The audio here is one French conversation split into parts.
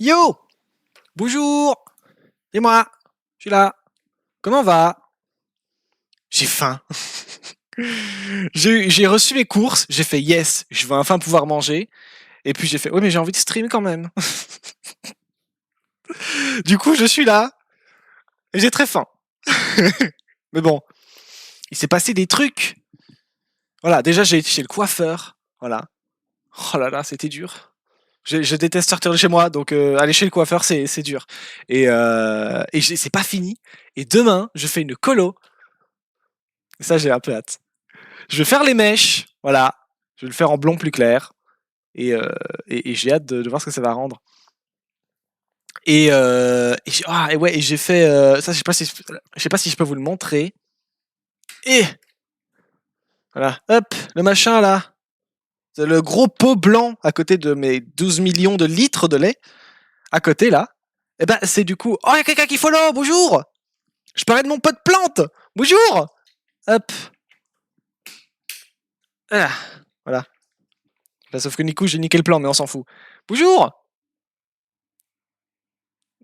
Yo! Bonjour! Et moi? Je suis là. Comment va? J'ai faim. J'ai reçu mes courses, j'ai fait yes, je vais enfin pouvoir manger. Et puis j'ai fait ouais mais j'ai envie de stream quand même. Du coup je suis là et j'ai très faim. Mais bon, il s'est passé des trucs. Voilà, déjà j'ai été chez le coiffeur. Voilà. Oh là là, c'était dur. Je déteste sortir de chez moi, donc aller chez le coiffeur c'est dur. Et c'est pas fini. Et demain, je fais une colo. Et ça j'ai un peu hâte. Je vais faire les mèches, voilà. Je vais le faire en blond plus clair. Et j'ai hâte de voir ce que ça va rendre. Et j'ai fait ça, je sais pas si je peux vous le montrer. Et voilà, hop, le machin là, c'est le gros pot blanc à côté de mes 12 millions de litres de lait, à côté là. Et ben c'est du coup, oh il y a quelqu'un qui follow, bonjour. Je parlais de mon pot de plante, bonjour. Hop, ah, voilà. Bah, sauf que du coup j'ai niqué le plan, mais on s'en fout. Bonjour.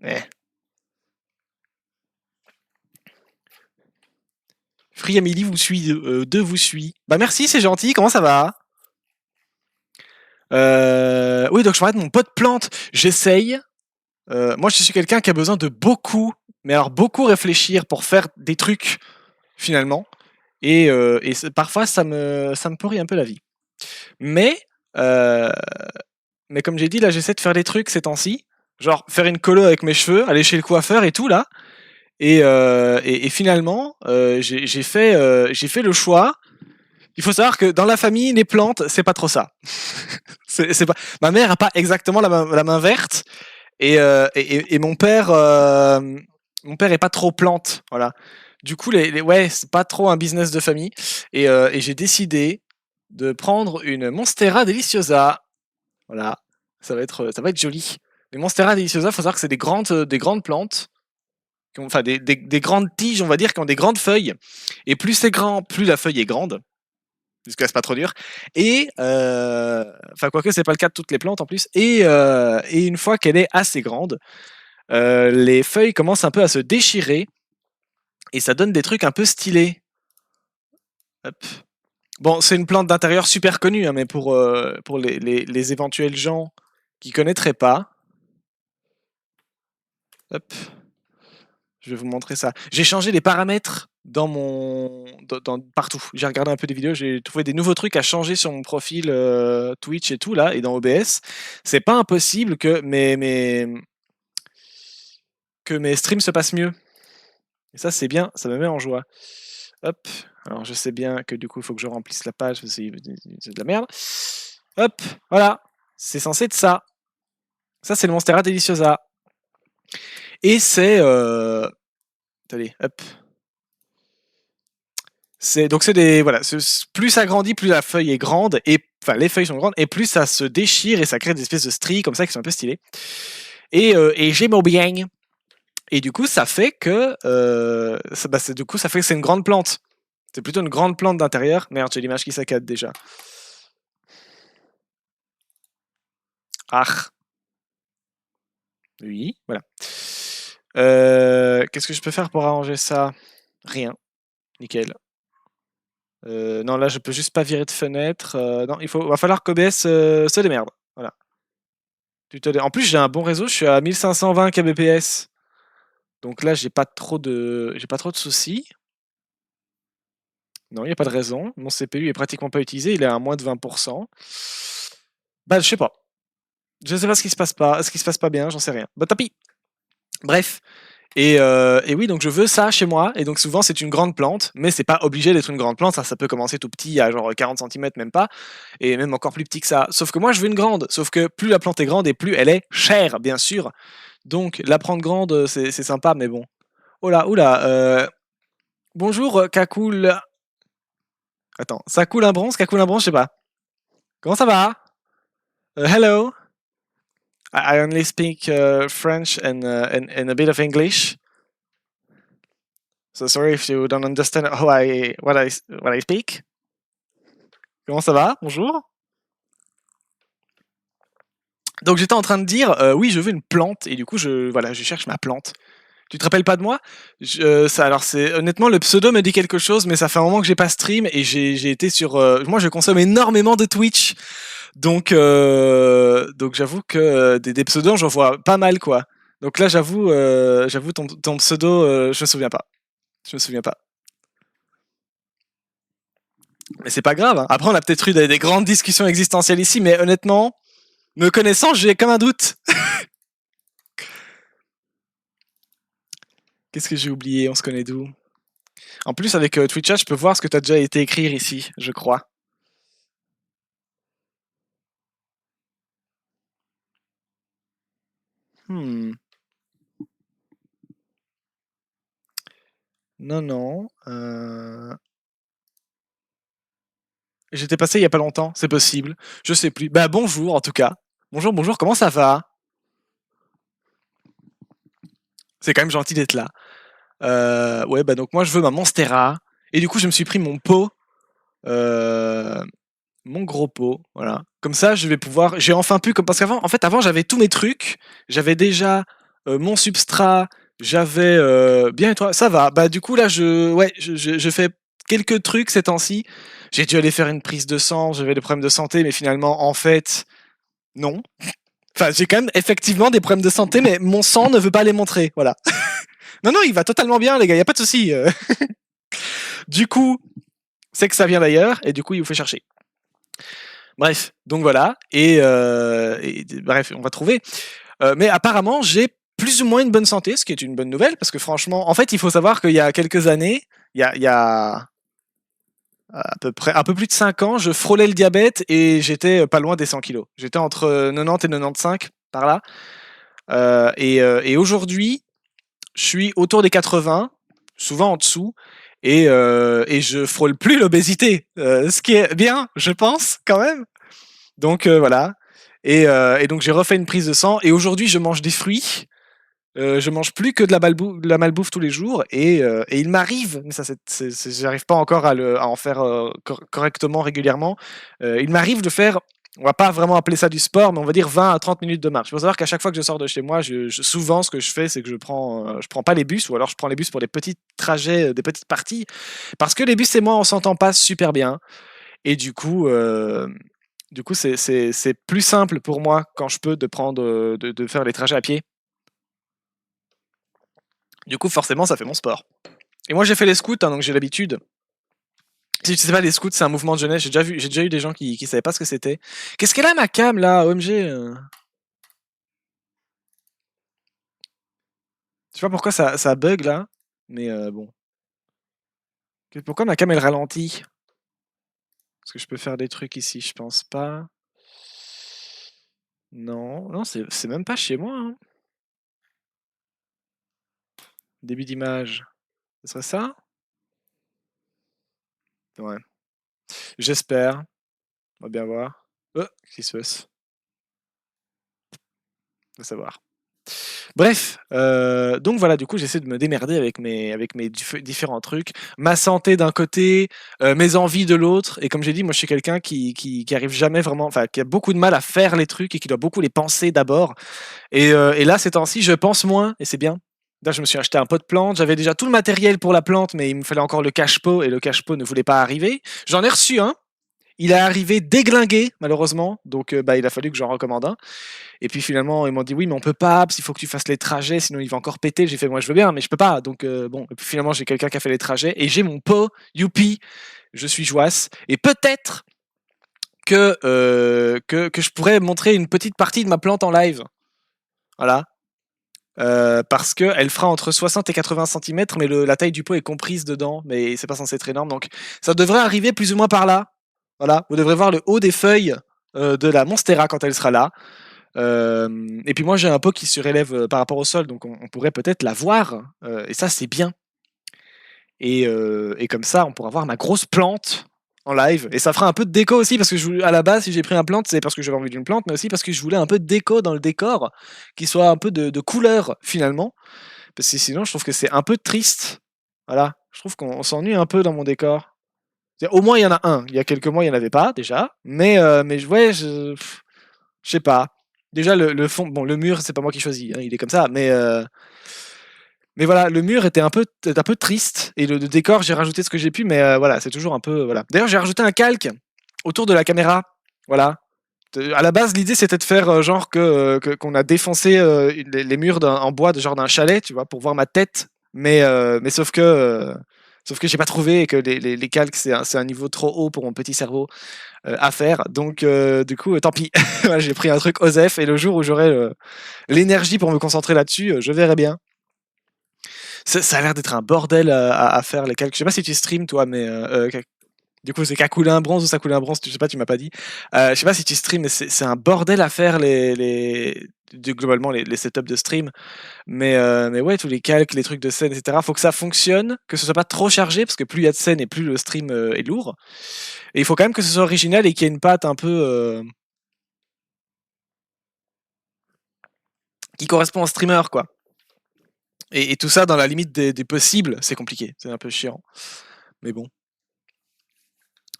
Eh. Free Amélie vous suit, vous suit. Bah merci, c'est gentil, comment ça va? Oui, donc je parlais de mon pot de plante. J'essaye. Moi, je suis quelqu'un qui a besoin de beaucoup, mais alors beaucoup réfléchir pour faire des trucs, finalement. Et parfois, ça me pourrit un peu la vie. Mais, euh, mais comme j'ai dit, là, j'essaie de faire des trucs ces temps-ci. Genre, faire une colo avec mes cheveux, aller chez le coiffeur et tout, là. Et finalement, j'ai fait le choix. Il faut savoir que dans la famille, les plantes, c'est pas trop ça. C'est pas... Ma mère a pas exactement la main verte, et mon père est pas trop plante, voilà. Du coup, ouais, c'est pas trop un business de famille. Et j'ai décidé de prendre une Monstera Deliciosa. Voilà, ça va être joli. Les Monstera Deliciosa, faut savoir que c'est des grandes plantes, enfin des grandes tiges, on va dire, qui ont des grandes feuilles. Et plus c'est grand, plus la feuille est grande. Jusqu'à c'est pas trop dur. Enfin, quoique c'est pas le cas de toutes les plantes en plus. Et une fois qu'elle est assez grande, les feuilles commencent un peu à se déchirer et ça donne des trucs un peu stylés. Hop. Bon, c'est une plante d'intérieur super connue, hein, mais pour les éventuels gens qui connaîtraient pas, hop, je vais vous montrer ça. J'ai changé les paramètres partout. J'ai regardé un peu des vidéos, j'ai trouvé des nouveaux trucs à changer sur mon profil Twitch et tout là, et dans OBS. C'est pas impossible que mes streams se passent mieux. Et ça, c'est bien, ça me met en joie. Hop. Alors, je sais bien que du coup, il faut que je remplisse la page, c'est de la merde. Hop, voilà. C'est censé être ça. Ça, c'est le Monstera Deliciosa. Et c'est... Attendez, hop. Donc c'est des... Voilà, plus ça grandit, plus la feuille est grande, et enfin, les feuilles sont grandes, et plus ça se déchire, et ça crée des espèces de stries comme ça qui sont un peu stylées. Et j'aime bien. Et du coup, ça fait que... du coup, ça fait que c'est une grande plante. C'est plutôt une grande plante d'intérieur. Merde, j'ai l'image qui saccade déjà. Ah. Oui, voilà. Qu'est-ce que je peux faire pour arranger ça? Rien. Nickel. Non, là, je peux juste pas virer de fenêtre. Non, va falloir qu'OBS se démerde. Voilà. En plus, j'ai un bon réseau. Je suis à 1520 kbps. Donc là, j'ai pas trop de soucis. Non, il n'y a pas de raison. Mon CPU est pratiquement pas utilisé. Il est à moins de 20%. Bah, je sais pas. Je sais pas ce qui se passe pas bien. J'en sais rien. Bah, tapis. Bref. Et oui, donc je veux ça chez moi. Et donc souvent, c'est une grande plante, mais c'est pas obligé d'être une grande plante. Ça peut commencer tout petit, à genre 40 cm, même pas, et même encore plus petit que ça. Sauf que moi, je veux une grande. Sauf que plus la plante est grande et plus elle est chère, bien sûr. Donc la prendre grande, c'est sympa, mais bon. Oh là, oula. Bonjour, Cacoul. Attends, ça coule un bronze, Cacoul un bronze, je sais pas. Comment ça va? Hello. I only speak French and a bit of English. So sorry if you don't understand what I speak. Comment ça va? Bonjour. Donc j'étais en train de dire, oui, je veux une plante, et du coup, voilà, je cherche ma plante. Tu te rappelles pas de moi? Alors c'est honnêtement, le pseudo me dit quelque chose, mais ça fait un moment que j'ai pas stream, et j'ai été sur. Moi, je consomme énormément de Twitch, donc j'avoue que des pseudos, j'en vois pas mal, quoi. Donc là, j'avoue ton pseudo, je me souviens pas. Je me souviens pas. Mais c'est pas grave, hein. Après, on a peut-être eu des grandes discussions existentielles ici, mais honnêtement, me connaissant, j'ai comme un doute. Qu'est-ce que j'ai oublié? On se connaît d'où? En plus, avec Twitch Chat, je peux voir ce que tu as déjà été écrire ici, je crois. Hmm. Non, non. J'étais passé il y a pas longtemps, c'est possible. Je sais plus. Bah bonjour en tout cas. Bonjour, bonjour, comment ça va? C'est quand même gentil d'être là. Ouais, bah donc moi je veux ma Monstera. Et du coup, je me suis pris mon pot. Mon gros pot, voilà. Comme ça, je vais pouvoir. J'ai enfin pu. Parce qu'avant, en fait, avant, j'avais tous mes trucs. J'avais déjà mon substrat. J'avais. Bien et toi? Ça va. Bah, du coup, là, ouais, je fais quelques trucs ces temps-ci. J'ai dû aller faire une prise de sang. J'avais des problèmes de santé, mais finalement, en fait, non. Enfin, j'ai quand même effectivement des problèmes de santé, mais mon sang ne veut pas les montrer. Voilà. Non, non, il va totalement bien, les gars. Il y a pas de souci. Du coup, c'est que ça vient d'ailleurs, et du coup, il vous fait chercher. Bref, donc voilà, bref, on va trouver. Mais apparemment, j'ai plus ou moins une bonne santé, ce qui est une bonne nouvelle, parce que franchement, en fait, il faut savoir qu'il y a quelques années, il y a à peu près un peu plus de 5 ans, je frôlais le diabète et j'étais pas loin des 100 kilos. J'étais entre 90 et 95 par là. Et aujourd'hui, je suis autour des 80, souvent en dessous, et je frôle plus l'obésité, ce qui est bien, je pense, quand même. Donc voilà. Et donc j'ai refait une prise de sang, et aujourd'hui je mange des fruits. Je mange plus que de la malbouffe tous les jours, et il m'arrive, mais ça j'arrive pas encore à en faire correctement, régulièrement. Il m'arrive de faire, on va pas vraiment appeler ça du sport, mais on va dire 20 à 30 minutes de marche. Il faut savoir qu'à chaque fois que je sors de chez moi, souvent ce que je fais, c'est que je prends pas les bus, ou alors je prends les bus pour des petits trajets, des petites parties, parce que les bus et moi on s'entend pas super bien, et du coup, c'est plus simple pour moi quand je peux de faire les trajets à pied. Du coup, forcément, ça fait mon sport. Et moi, j'ai fait les scouts, hein, donc j'ai l'habitude. Si tu sais pas, les scouts, c'est un mouvement de jeunesse. J'ai déjà eu des gens qui savaient pas ce que c'était. Qu'est-ce qu'elle a, ma cam, là, OMG? Je sais pas pourquoi ça bug, là. Mais bon. Pourquoi ma cam, elle ralentit? Est-ce que je peux faire des trucs ici? Je pense pas. Non, non, c'est même pas chez moi, hein. Début d'image. Ce serait ça? Ouais. J'espère. On va bien voir. Qu'est-ce qui se passe? On va savoir. Bref, donc voilà, du coup, j'essaie de me démerder avec mes différents trucs. Ma santé d'un côté, mes envies de l'autre. Et comme j'ai dit, moi, je suis quelqu'un qui arrive jamais vraiment, enfin, qui a beaucoup de mal à faire les trucs et qui doit beaucoup les penser d'abord. Et là, ces temps-ci, je pense moins, et c'est bien. Là, je me suis acheté un pot de plante. J'avais déjà tout le matériel pour la plante, mais il me fallait encore le cache-pot, et le cache-pot ne voulait pas arriver. J'en ai reçu un. Il est arrivé déglingué, malheureusement. Donc, bah, il a fallu que j'en recommande un. Et puis finalement, ils m'ont dit oui, mais on peut pas, il faut que tu fasses les trajets, sinon il va encore péter. J'ai fait moi je veux bien, mais je peux pas. Donc bon, et puis finalement j'ai quelqu'un qui a fait les trajets, et j'ai mon pot, youpi, je suis joisse. Et peut-être que je pourrais montrer une petite partie de ma plante en live. Voilà. Parce qu'elle fera entre 60 et 80 cm, mais la taille du pot est comprise dedans, mais c'est pas censé être énorme. Donc ça devrait arriver plus ou moins par là. Voilà, vous devrez voir le haut des feuilles de la Monstera quand elle sera là. Et puis moi j'ai un pot qui se relève par rapport au sol, donc on pourrait peut-être la voir, et ça c'est bien. Et comme ça on pourra voir ma grosse plante en live, et ça fera un peu de déco aussi, parce que à la base, si j'ai pris un plante, c'est parce que j'avais envie d'une plante, mais aussi parce que je voulais un peu de déco dans le décor, qui soit un peu de couleur finalement, parce que sinon je trouve que c'est un peu triste. Voilà, je trouve qu'on s'ennuie un peu dans mon décor. Au moins il y en a un, il y a quelques mois il n'y en avait pas déjà, mais ouais, je sais pas. déjà le fond, bon, le mur, c'est pas moi qui choisis, hein, il est comme ça, mais voilà, le mur était un peu triste et le décor, j'ai rajouté ce que j'ai pu, mais voilà, c'est toujours un peu voilà. D'ailleurs, j'ai rajouté un calque autour de la caméra, voilà. À la base, l'idée c'était de faire genre qu'on a défoncé les murs en bois de genre d'un chalet, tu vois, pour voir ma tête, mais sauf que j'ai pas trouvé et que les calques c'est un niveau trop haut pour mon petit cerveau à faire. Donc du coup, tant pis. Voilà, j'ai pris un truc OSEF et le jour où j'aurai l'énergie pour me concentrer là-dessus, je verrai bien. Ça a l'air d'être un bordel à faire les calques. Je sais pas si tu stream toi, mais du coup c'est qu'à couler un bronze ou ça couler un bronze, je sais pas, tu m'as pas dit. Je sais pas si tu stream, mais c'est un bordel à faire globalement les setups de stream. Mais ouais, tous les calques, les trucs de scène, etc. Faut que ça fonctionne, que ce soit pas trop chargé, parce que plus il y a de scènes et plus le stream est lourd. Et il faut quand même que ce soit original et qu'il y ait une patte un peu qui correspond au streamer, quoi. Et tout ça dans la limite des possibles, c'est compliqué, c'est un peu chiant. Mais bon.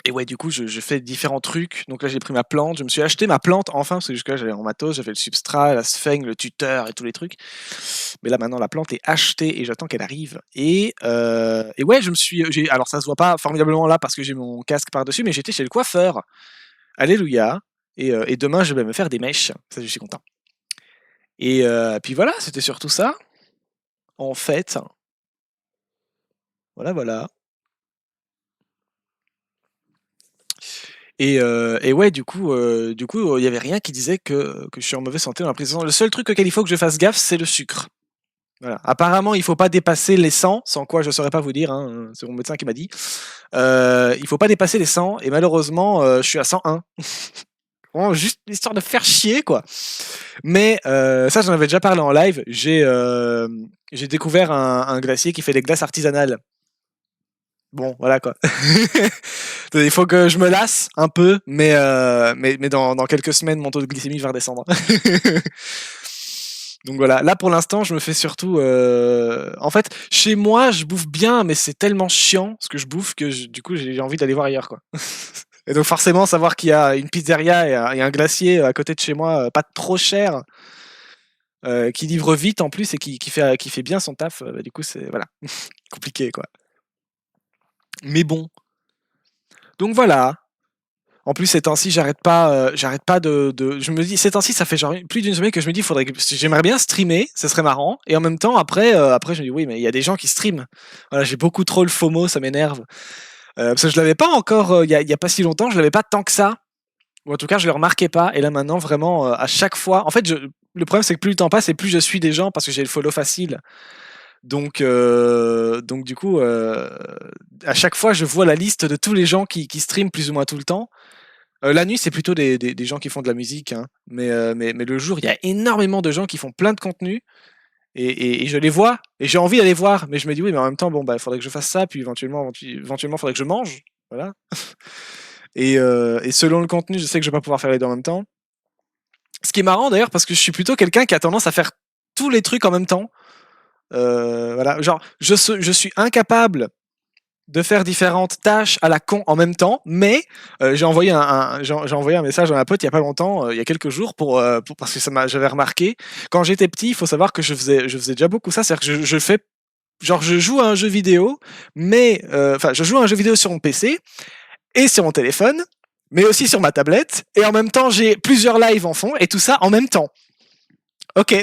Et ouais, du coup, je fais différents trucs. Donc là, j'ai pris ma plante, je me suis acheté ma plante enfin, parce que jusque-là, j'avais en matos, j'avais le substrat, la sphène, le tuteur et tous les trucs. Mais là, maintenant, la plante est achetée et j'attends qu'elle arrive. Et ouais, alors ça se voit pas formidablement là parce que j'ai mon casque par-dessus, mais j'étais chez le coiffeur. Alléluia. Et demain, je vais me faire des mèches. Ça, je suis content. Et puis voilà, c'était surtout ça. En fait, voilà, voilà. Et ouais, il y avait rien qui disait que je suis en mauvaise santé dans la prise de sang. Le seul truc auquel il faut que je fasse gaffe, c'est le sucre. Voilà. Apparemment, il faut pas dépasser les 100, sans quoi je saurais pas vous dire, hein, c'est mon médecin qui m'a dit. Il faut pas dépasser les 100, et malheureusement, je suis à 101. Vraiment, juste histoire de faire chier, quoi. Mais ça, j'en avais déjà parlé en live. J'ai découvert un glacier qui fait des glaces artisanales. Bon, voilà quoi. Il faut que je me lasse un peu, mais dans quelques semaines, mon taux de glycémie va redescendre. Donc voilà, là pour l'instant, je me fais surtout. En fait, chez moi, je bouffe bien, mais c'est tellement chiant ce que je bouffe que du coup, j'ai envie d'aller voir ailleurs, quoi. Et donc forcément, savoir qu'il y a une pizzeria et un glacier à côté de chez moi, pas trop cher, qui livre vite en plus et qui fait bien son taf, bah, du coup, c'est voilà, compliqué, quoi. Mais bon. Donc voilà. En plus, ces temps-ci, j'arrête pas je me dis, ces temps-ci, ça fait genre plus d'une semaine que je me dis, j'aimerais bien streamer, ça serait marrant. Et en même temps, après, je me dis, oui, mais il y a des gens qui streament. Voilà, j'ai beaucoup trop le FOMO, ça m'énerve. Parce que je l'avais pas encore, il y a pas si longtemps, je l'avais pas tant que ça. Ou en tout cas, je le remarquais pas. Et là, maintenant, vraiment, à chaque fois, en fait, le problème, c'est que plus le temps passe et plus je suis des gens parce que j'ai le follow facile. Donc du coup, à chaque fois, je vois la liste de tous les gens qui streament plus ou moins tout le temps. La nuit, c'est plutôt des gens qui font de la musique, hein. Mais le jour, il y a énormément de gens qui font plein de contenu et je les vois et j'ai envie d'aller voir. Mais je me dis oui, mais en même temps, bon, bah, il faudrait que je fasse ça, puis éventuellement, il faudrait que je mange. Voilà. Et selon le contenu, je sais que je vais pas pouvoir faire les deux en même temps. Ce qui est marrant d'ailleurs, parce que je suis plutôt quelqu'un qui a tendance à faire tous les trucs en même temps. Voilà, genre, je suis incapable de faire différentes tâches à la con en même temps, mais j'ai envoyé un message à ma pote il y a pas longtemps, il y a quelques jours parce que j'avais remarqué quand j'étais petit, il faut savoir que je faisais déjà beaucoup ça, c'est-à-dire que je fais genre je joue à un jeu vidéo, mais enfin je joue à un jeu vidéo sur mon PC et sur mon téléphone, mais aussi sur ma tablette et en même temps j'ai plusieurs lives en fond et tout ça en même temps. Ok.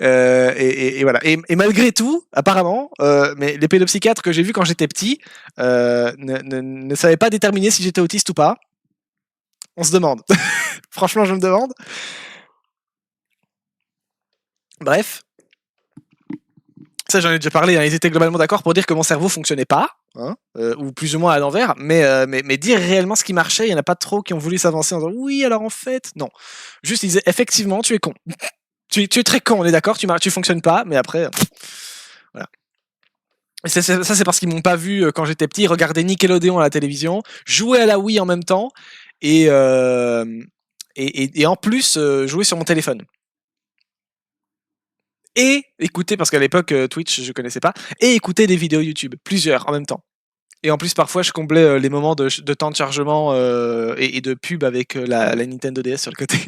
Et voilà. Et malgré tout, apparemment, mais les pédopsychiatres que j'ai vus quand j'étais petit ne savaient pas déterminer si j'étais autiste ou pas. On se demande. Franchement, je me demande. Bref. Ça, j'en ai déjà parlé. Hein. Ils étaient globalement d'accord pour dire que mon cerveau fonctionnait pas, hein, ou plus ou moins à l'envers. Mais dire réellement ce qui marchait, il y en a pas trop qui ont voulu s'avancer en disant oui, alors en fait, non. Juste, ils disaient effectivement, tu es con. Tu es très con, on est d'accord, tu fonctionnes pas, mais après, voilà. Ça, c'est parce qu'ils m'ont pas vu quand j'étais petit, regarder Nickelodeon à la télévision, jouer à la Wii en même temps, et en plus jouer sur mon téléphone. Et écouter, parce qu'à l'époque Twitch je connaissais pas, et écouter des vidéos YouTube, plusieurs en même temps. Et en plus parfois je comblais les moments de temps de chargement et de pub avec la Nintendo DS sur le côté.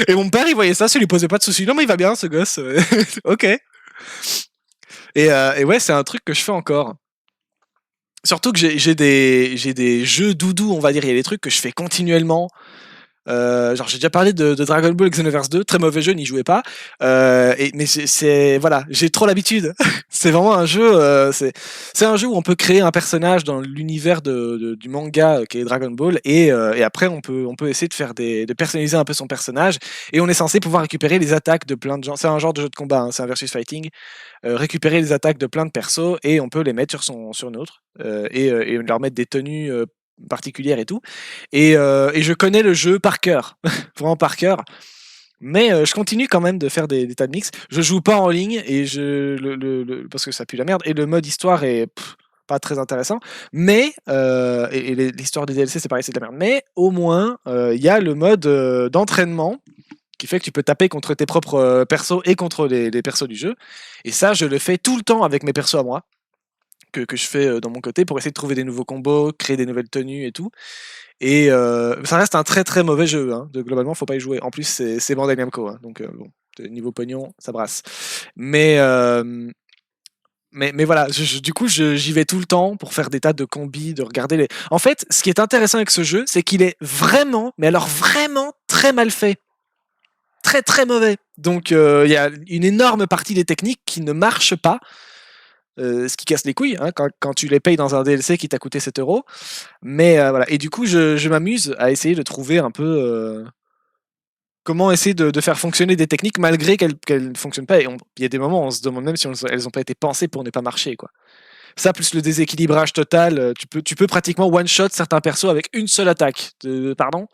Et mon père, il voyait ça, ça lui posait pas de soucis. Non, mais il va bien, ce gosse. Ok. Et ouais, c'est un truc que je fais encore. Surtout que j'ai des jeux doudous, on va dire. Il y a des trucs que je fais continuellement. Genre j'ai déjà parlé de Dragon Ball Xenoverse 2, très mauvais jeu, n'y jouez pas. Mais c'est voilà, j'ai trop l'habitude. C'est vraiment un jeu, c'est un jeu où on peut créer un personnage dans l'univers du manga qui est Dragon Ball et après on peut essayer de faire de personnaliser un peu son personnage et on est censé pouvoir récupérer les attaques de plein de gens. C'est un genre de jeu de combat, hein, c'est un versus fighting. Récupérer les attaques de plein de persos et on peut les mettre sur une autre et leur mettre des tenues particulières et tout. Et je connais le jeu par cœur, vraiment par cœur. Mais je continue quand même de faire des tas de mix. Je joue pas en ligne et parce que ça pue la merde. Et le mode histoire est pas très intéressant. Mais et l'histoire des DLC c'est pareil, c'est de la merde. Mais au moins il y a le mode d'entraînement qui fait que tu peux taper contre tes propres persos et contre les persos du jeu. Et ça, je le fais tout le temps avec mes persos à moi. Que je fais dans mon côté pour essayer de trouver des nouveaux combos, créer des nouvelles tenues et tout. Et ça reste un très très mauvais jeu. Hein. Globalement, faut pas y jouer. En plus, c'est Bandai Namco. Hein. Donc, bon, niveau pognon, ça brasse. Mais, mais voilà, du coup, j'y vais tout le temps pour faire des tas de combis, de regarder les. En fait, ce qui est intéressant avec ce jeu, c'est qu'il est vraiment, mais alors vraiment très mal fait. Très très mauvais. Donc, il y a une énorme partie des techniques qui ne marchent pas. Ce qui casse les couilles hein, quand tu les payes dans un DLC qui t'a coûté 7 €. Mais voilà. Et du coup, je m'amuse à essayer de trouver un peu comment essayer de faire fonctionner des techniques malgré qu'elles ne fonctionnent pas. Et il y a des moments où on se demande même si elles n'ont pas été pensées pour ne pas marcher. Quoi. Ça, plus le déséquilibrage total, tu peux pratiquement one-shot certains persos avec une seule attaque. Pardon.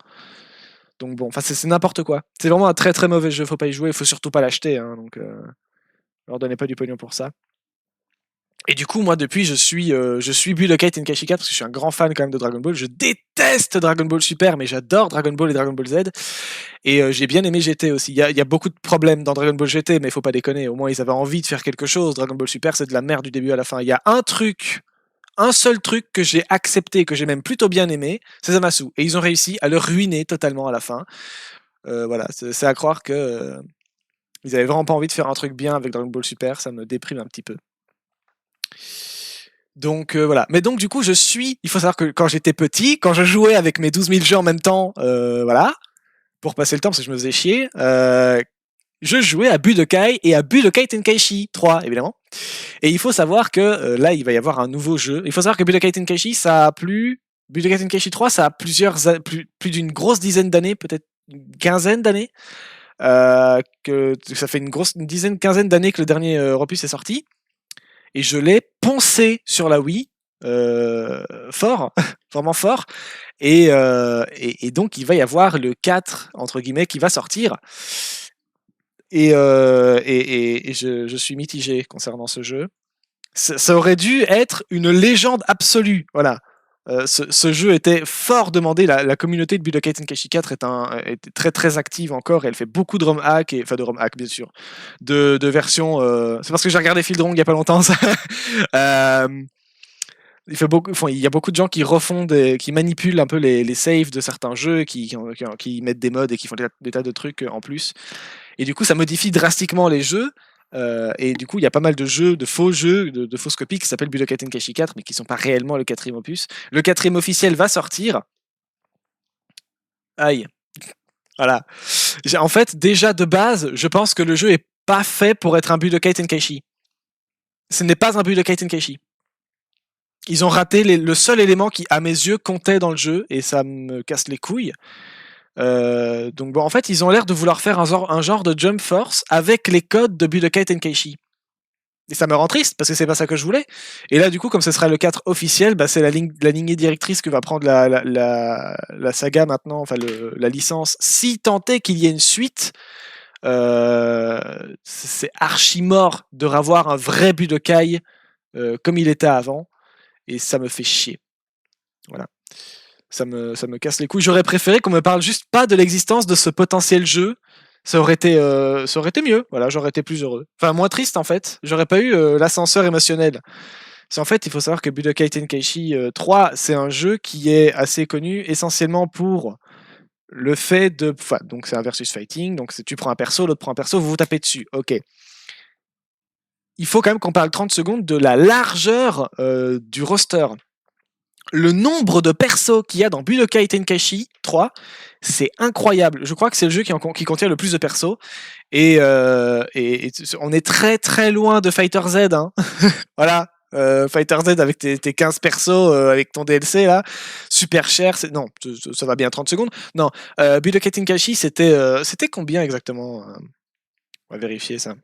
Donc bon, c'est n'importe quoi. C'est vraiment un très très mauvais jeu, faut pas y jouer, il faut surtout pas l'acheter. Hein, donc, leur donnez pas du pognon pour ça. Et du coup, moi, depuis, je suis Budokai Tenkaichi 4 parce que je suis un grand fan quand même de Dragon Ball. Je déteste Dragon Ball Super, mais j'adore Dragon Ball et Dragon Ball Z. Et j'ai bien aimé GT aussi. Il y a beaucoup de problèmes dans Dragon Ball GT, mais faut pas déconner. Au moins, ils avaient envie de faire quelque chose. Dragon Ball Super, c'est de la merde du début à la fin. Il y a un seul truc que j'ai accepté, que j'ai même plutôt bien aimé, c'est Zamasu. Et ils ont réussi à le ruiner totalement à la fin. Voilà, c'est à croire que ils avaient vraiment pas envie de faire un truc bien avec Dragon Ball Super. Ça me déprime un petit peu. Donc voilà. Mais donc du coup, il faut savoir que quand j'étais petit, quand je jouais avec mes 12 000 jeux en même temps, voilà, pour passer le temps parce que je me faisais chier, je jouais à Budokai et à Budokai Tenkaichi 3, évidemment. Et il faut savoir que là, il va y avoir un nouveau jeu. Il faut savoir que Budokai Tenkaichi, Budokai Tenkaichi 3, ça a plus d'une grosse dizaine d'années, peut-être une quinzaine d'années. Que ça fait une dizaine, quinzaine d'années que le dernier opus est sorti. Et je l'ai poncé sur la Wii, fort, vraiment fort. Et donc, il va y avoir le 4, entre guillemets, qui va sortir. Et je suis mitigé concernant ce jeu. Ça aurait dû être une légende absolue. Voilà. Ce jeu était fort demandé. La communauté de Budokai Tenkaichi 4 est très très active encore. Et elle fait beaucoup de ROM hack, enfin de ROM hack bien sûr, de versions. C'est parce que j'ai regardé Fieldrong il y a pas longtemps. Ça. Il y a beaucoup de gens qui qui manipulent un peu les saves de certains jeux, qui mettent des mods et qui font des tas de trucs en plus. Et du coup, ça modifie drastiquement les jeux. Et du coup, il y a pas mal de jeux, de faux jeux, de fausses copies qui s'appellent Budokai Tenkaichi 4, mais qui sont pas réellement le 4e opus. Le 4e officiel va sortir. Aïe. Voilà. En fait, déjà de base, je pense que le jeu est pas fait pour être un Budokai Tenkaichi. Ce n'est pas un Budokai Tenkaichi. Ils ont raté le seul élément qui, à mes yeux, comptait dans le jeu, et ça me casse les couilles. Donc bon, en fait, ils ont l'air de vouloir faire un genre de Jump Force avec les codes de Budokai Tenkaichi. Et ça me rend triste, parce que c'est pas ça que je voulais. Et là, du coup, comme ce sera le 4 officiel, bah, c'est la lignée directrice que va prendre la saga maintenant, enfin la licence, si tant est qu'il y ait une suite. C'est archi mort de revoir un vrai Budokai comme il était avant. Et ça me fait chier. Voilà. Ça me casse les couilles. J'aurais préféré qu'on me parle juste pas de l'existence de ce potentiel jeu. Ça aurait été mieux. Voilà, j'aurais été plus heureux. Enfin, moins triste en fait. J'aurais pas eu l'ascenseur émotionnel. En fait, il faut savoir que Budokai Tenkaichi 3, c'est un jeu qui est assez connu essentiellement pour le fait de... Enfin, donc c'est un versus fighting, donc tu prends un perso, l'autre prend un perso, vous vous tapez dessus. Ok. Il faut quand même qu'on parle 30 secondes de la largeur du roster. Le nombre de persos qu'il y a dans Budokai Tenkaichi 3, c'est incroyable. Je crois que c'est le jeu qui contient le plus de persos. Et on est très très loin de Fighter Z. Hein. Voilà. Fighter Z avec tes 15 persos, avec ton DLC là, super cher. Non, ça va bien 30 secondes. Non, Budokai Tenkaichi, c'était combien exactement On va vérifier ça.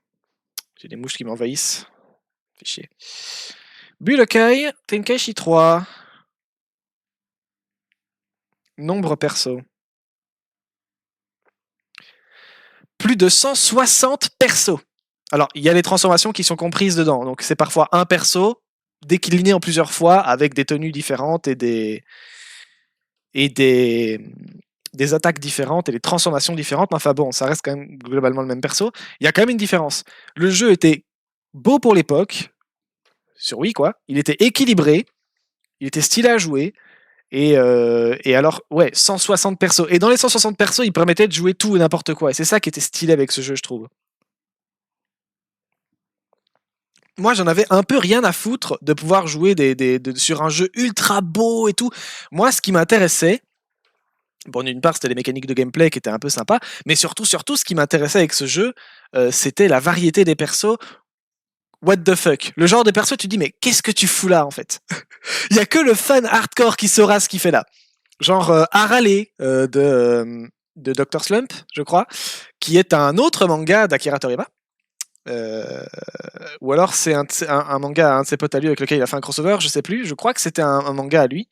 J'ai des mouches qui m'envahissent. Fait chier. Budokai Tenkaichi 3. Nombre perso. Plus de 160 persos. Alors, il y a les transformations qui sont comprises dedans. Donc, c'est parfois un perso décliné en plusieurs fois avec des tenues différentes et des attaques différentes et des transformations différentes. Mais enfin bon, ça reste quand même globalement le même perso. Il y a quand même une différence. Le jeu était beau pour l'époque, sur Wii quoi. Il était équilibré, il était stylé à jouer. Et alors, ouais, 160 persos. Et dans les 160 persos, il permettait de jouer tout et n'importe quoi. Et c'est ça qui était stylé avec ce jeu, je trouve. Moi, j'en avais un peu rien à foutre de pouvoir jouer sur un jeu ultra beau et tout. Moi, ce qui m'intéressait, bon, d'une part, c'était les mécaniques de gameplay qui étaient un peu sympas, mais surtout, ce qui m'intéressait avec ce jeu, c'était la variété des persos. What the fuck? Le genre de perso, tu te dis, mais qu'est-ce que tu fous là, en fait? Il y a que le fan hardcore qui saura ce qu'il fait là. Genre Harale de Dr. Slump, je crois, qui est un autre manga d'Akira Toriyama. Ou alors c'est un manga à un de ses potes à lui avec lequel il a fait un crossover, je sais plus. Je crois que c'était un manga à lui.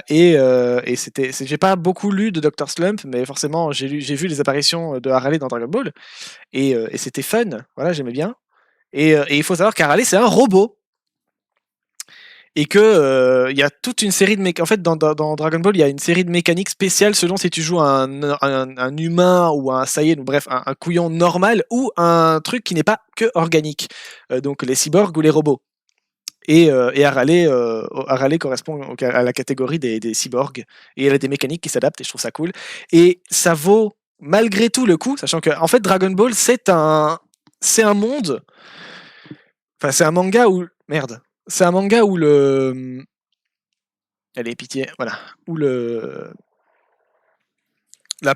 Et j'ai pas beaucoup lu de Dr. Slump, mais forcément j'ai vu les apparitions de Harale dans Dragon Ball. Et c'était fun, voilà, j'aimais bien. Et il faut savoir qu'Harale c'est un robot. Et que il y a toute une série de en fait dans Dragon Ball il y a une série de mécaniques spéciales selon si tu joues un humain ou un Saiyan ou bref un couillon normal ou un truc qui n'est pas que organique, donc les cyborgs ou les robots. Et Harale correspond à la catégorie des cyborgs et elle a des mécaniques qui s'adaptent et je trouve ça cool. Et ça vaut malgré tout le coup, sachant que en fait Dragon Ball c'est un monde, enfin c'est un manga où merde. C'est un manga où le... Allez, pitié, voilà. Où la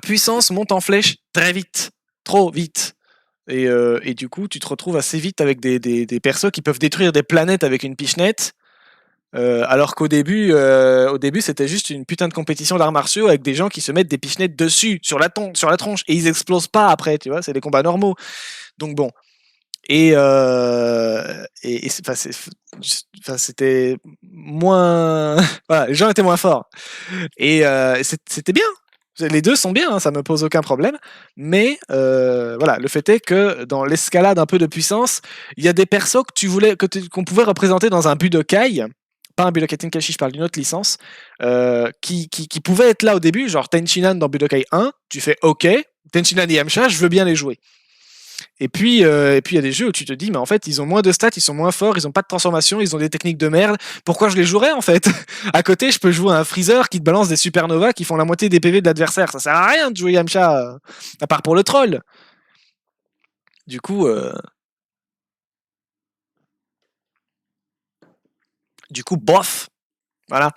puissance monte en flèche très vite. Trop vite. Et du coup, tu te retrouves assez vite avec des persos qui peuvent détruire des planètes avec une pichenette. Alors qu'au début, c'était juste une putain de compétition d'arts martiaux avec des gens qui se mettent des pichenettes dessus, sur la tronche, et ils explosent pas après, tu vois, c'est des combats normaux. Donc bon, c'était moins... voilà, les gens étaient moins forts. Et c'était bien. Les deux sont bien, hein, ça me pose aucun problème. Mais voilà, le fait est que dans l'escalade un peu de puissance, il y a des persos qu'on pouvait représenter dans un Budokai, pas un Budokai Tenkaichi, je parle d'une autre licence, qui pouvaient être là au début, genre Tenchinan dans Budokai 1, tu fais OK, Tenchinan et Yamcha, je veux bien les jouer. Et puis, il y a des jeux où tu te dis, mais en fait, ils ont moins de stats, ils sont moins forts, ils ont pas de transformation, ils ont des techniques de merde. Pourquoi je les jouerais en fait? À côté, je peux jouer à un Freezer qui te balance des supernovas qui font la moitié des PV de l'adversaire. Ça sert à rien de jouer Yamcha, à part pour le troll. Du coup, bof. Voilà.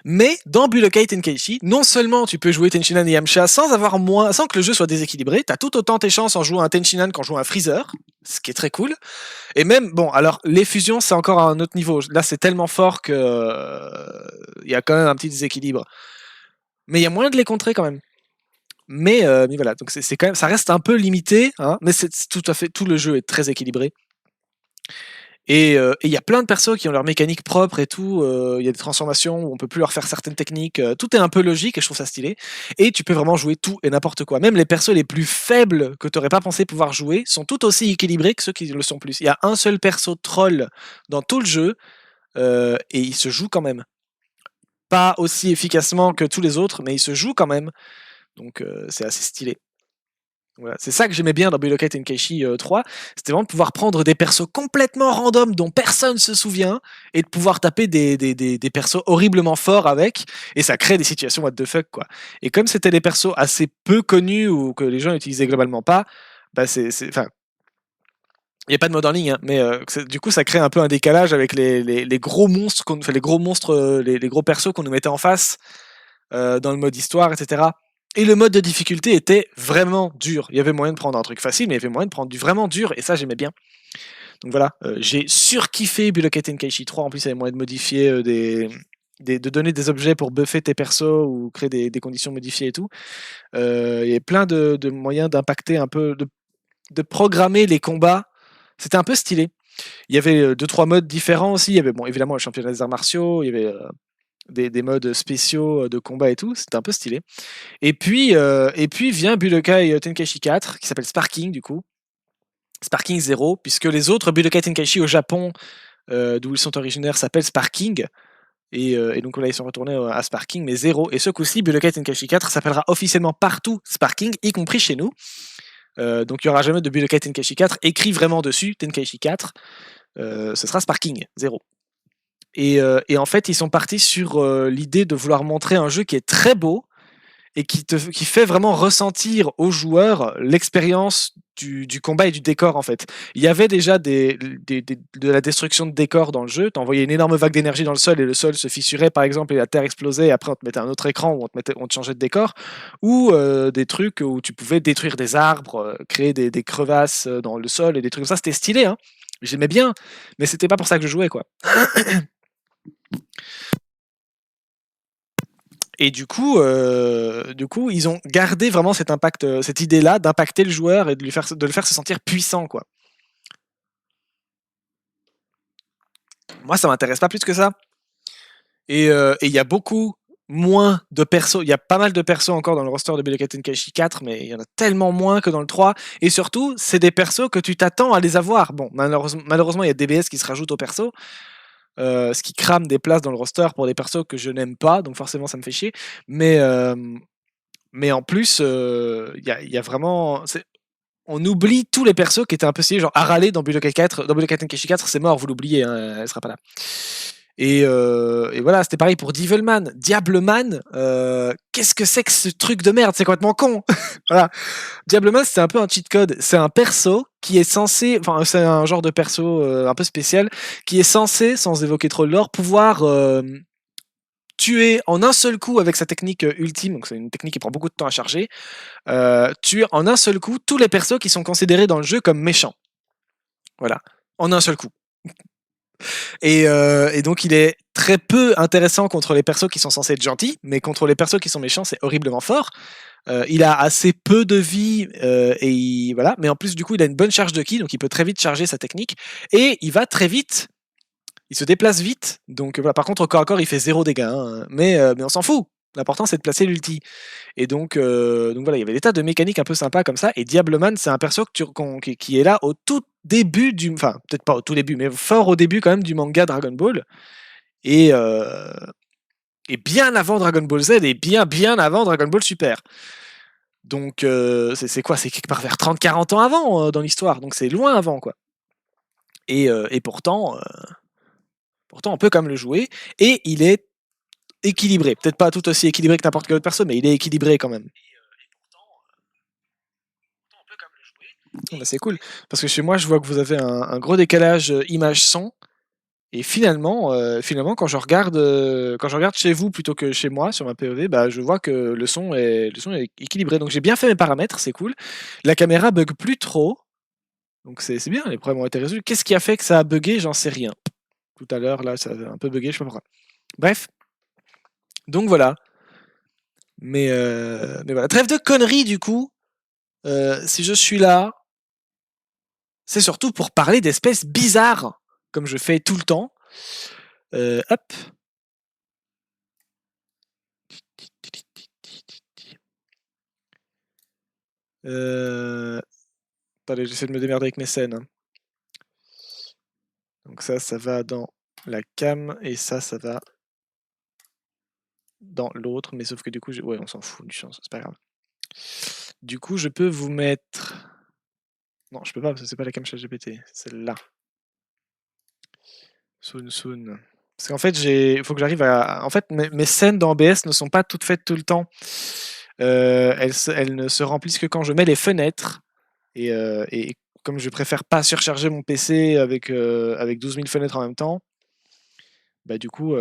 Mais dans Budokai Tenkaichi, non seulement tu peux jouer Tenchinan et Yamcha sans que le jeu soit déséquilibré, t'as tout autant tes chances en jouant un Tenchinan qu'en jouant un Freezer, ce qui est très cool. Et même, bon, alors les fusions, c'est encore à un autre niveau. Là, c'est tellement fort que il y a quand même un petit déséquilibre. Mais il y a moyen de les contrer quand même. Mais voilà, donc c'est quand même, ça reste un peu limité, hein, mais c'est tout à fait, tout le jeu est très équilibré. Et il y a plein de persos qui ont leur mécanique propre et tout. Il y a des transformations où on peut plus leur faire certaines techniques. Tout est un peu logique et je trouve ça stylé. Et tu peux vraiment jouer tout et n'importe quoi. Même les persos les plus faibles que tu n'aurais pas pensé pouvoir jouer sont tout aussi équilibrés que ceux qui le sont plus. Il y a un seul perso troll dans tout le jeu et il se joue quand même. Pas aussi efficacement que tous les autres, mais il se joue quand même. Donc c'est assez stylé. Voilà. C'est ça que j'aimais bien dans Budokai Tenkaichi 3, c'était vraiment de pouvoir prendre des persos complètement random dont personne se souvient et de pouvoir taper des persos horriblement forts avec, et ça crée des situations what the fuck quoi. Et comme c'était des persos assez peu connus ou que les gens utilisaient globalement pas, bah enfin, il n'y a pas de mode en ligne, hein, mais du coup ça crée un peu un décalage avec les gros monstres qu'on fait, les gros monstres, les gros persos qu'on nous mettait en face dans le mode histoire, etc. Et le mode de difficulté était vraiment dur. Il y avait moyen de prendre un truc facile, mais il y avait moyen de prendre du vraiment dur, et ça j'aimais bien. Donc voilà, j'ai surkiffé Budokai Tenkaichi 3. En plus, il y avait moyen de modifier de donner des objets pour buffer tes persos ou créer des conditions modifiées et tout. Il y avait plein de moyens d'impacter un peu, de programmer les combats. C'était un peu stylé. Il y avait 2-3 modes différents aussi. Il y avait bon, évidemment le championnat des arts martiaux, il y avait des modes spéciaux de combat et tout. C'était un peu stylé. Et puis vient Budokai Tenkaichi 4, qui s'appelle Sparking du coup. Sparking 0, puisque les autres Budokai Tenkaichi au Japon, d'où ils sont originaires, s'appellent Sparking. Et donc là, ils sont retournés à Sparking, mais 0. Et ce coup-ci, Budokai Tenkaichi 4 s'appellera officiellement partout Sparking, y compris chez nous. Donc il n'y aura jamais de Budokai Tenkaichi 4 écrit vraiment dessus, Tenkaichi 4. Ce sera Sparking 0. Et en fait, ils sont partis sur l'idée de vouloir montrer un jeu qui est très beau et qui fait vraiment ressentir aux joueurs l'expérience du combat et du décor en fait. Il y avait déjà de la destruction de décors dans le jeu. Tu envoyais une énorme vague d'énergie dans le sol et le sol se fissurait par exemple et la terre explosait, et après on te mettait un autre écran où on te changeait de décor, ou des trucs où tu pouvais détruire des arbres, créer des crevasses dans le sol et des trucs comme ça. C'était stylé, hein. J'aimais bien, mais c'était pas pour ça que je jouais quoi. Et du coup, ils ont gardé vraiment cet impact, cette idée-là d'impacter le joueur et de le faire se sentir puissant, quoi. Moi, ça m'intéresse pas plus que ça. Et il y a beaucoup moins de persos. Il y a pas mal de persos encore dans le roster de Budokai Tenkaichi 4, mais il y en a tellement moins que dans le 3. Et surtout, c'est des persos que tu t'attends à les avoir. Bon, malheureusement, il y a DBS qui se rajoutent aux persos. Ce qui crame des places dans le roster pour des persos que je n'aime pas, donc forcément ça me fait chier. Mais, mais en plus, il y a vraiment. On oublie tous les persos qui étaient un peu stylés, genre Arale dans Budokai 4, dans Budokai Tenkaichi 4, c'est mort, vous l'oubliez, hein, elle sera pas là. Et voilà, c'était pareil pour Devilman. Diableman, qu'est-ce que c'est que ce truc de merde? C'est complètement con. Voilà. Diableman, c'est un peu un cheat code. C'est un perso qui est censé, enfin, c'est un genre de perso un peu spécial, qui est censé, sans évoquer trop le lore, pouvoir tuer en un seul coup avec sa technique ultime, donc c'est une technique qui prend beaucoup de temps à charger, tuer en un seul coup tous les persos qui sont considérés dans le jeu comme méchants. Voilà, en un seul coup. Et donc il est très peu intéressant contre les persos qui sont censés être gentils, mais contre les persos qui sont méchants, c'est horriblement fort. Il a assez peu de vie voilà, mais en plus du coup il a une bonne charge de ki, donc il peut très vite charger sa technique et il va très vite. Il se déplace vite, donc voilà. Par contre au corps à corps il fait 0 dégâts, hein, mais on s'en fout. L'important c'est de placer l'ulti. Et donc voilà, il y avait des tas de mécaniques un peu sympas comme ça. Et Diableman, c'est un perso qui est là au tout début enfin peut-être pas au tout début, mais fort au début quand même du manga Dragon Ball. Et, euh, et bien avant Dragon Ball Z et bien avant Dragon Ball Super. Donc c'est quoi? C'est quelque part vers 30-40 ans avant dans l'histoire. Donc c'est loin avant quoi. Et pourtant on peut quand même le jouer. Et il est équilibré. Peut-être pas tout aussi équilibré que n'importe quel autre perso, mais il est équilibré quand même. Bah, c'est cool. Parce que chez moi, je vois que vous avez un gros décalage image-son. Et finalement, quand je regarde chez vous plutôt que chez moi sur ma POV, bah, je vois que le son est équilibré. Donc j'ai bien fait mes paramètres, c'est cool. La caméra bug plus trop. Donc c'est bien, les problèmes ont été résolus. Qu'est-ce qui a fait que ça a bugué? J'en sais rien. Tout à l'heure, là, ça a un peu bugué, je sais pas pourquoi. Bref, donc voilà. Mais voilà. Trêve de conneries, du coup. Si je suis là, c'est surtout pour parler d'espèces bizarres, comme je fais tout le temps. Hop. Attendez, j'essaie de me démerder avec mes scènes, hein. Donc ça va dans la cam, et ça va dans l'autre, mais sauf que du coup, ouais, on s'en fout du champ, c'est pas grave. Du coup, je peux vous mettre... Non, je peux pas parce que c'est pas la cam ChatGPT, c'est celle-là. Soon. Parce qu'en fait, il faut que j'arrive à... En fait, mes scènes dans OBS ne sont pas toutes faites tout le temps. Elles ne se remplissent que quand je mets les fenêtres. Et comme je préfère pas surcharger mon PC avec 12 000 fenêtres en même temps, bah du coup,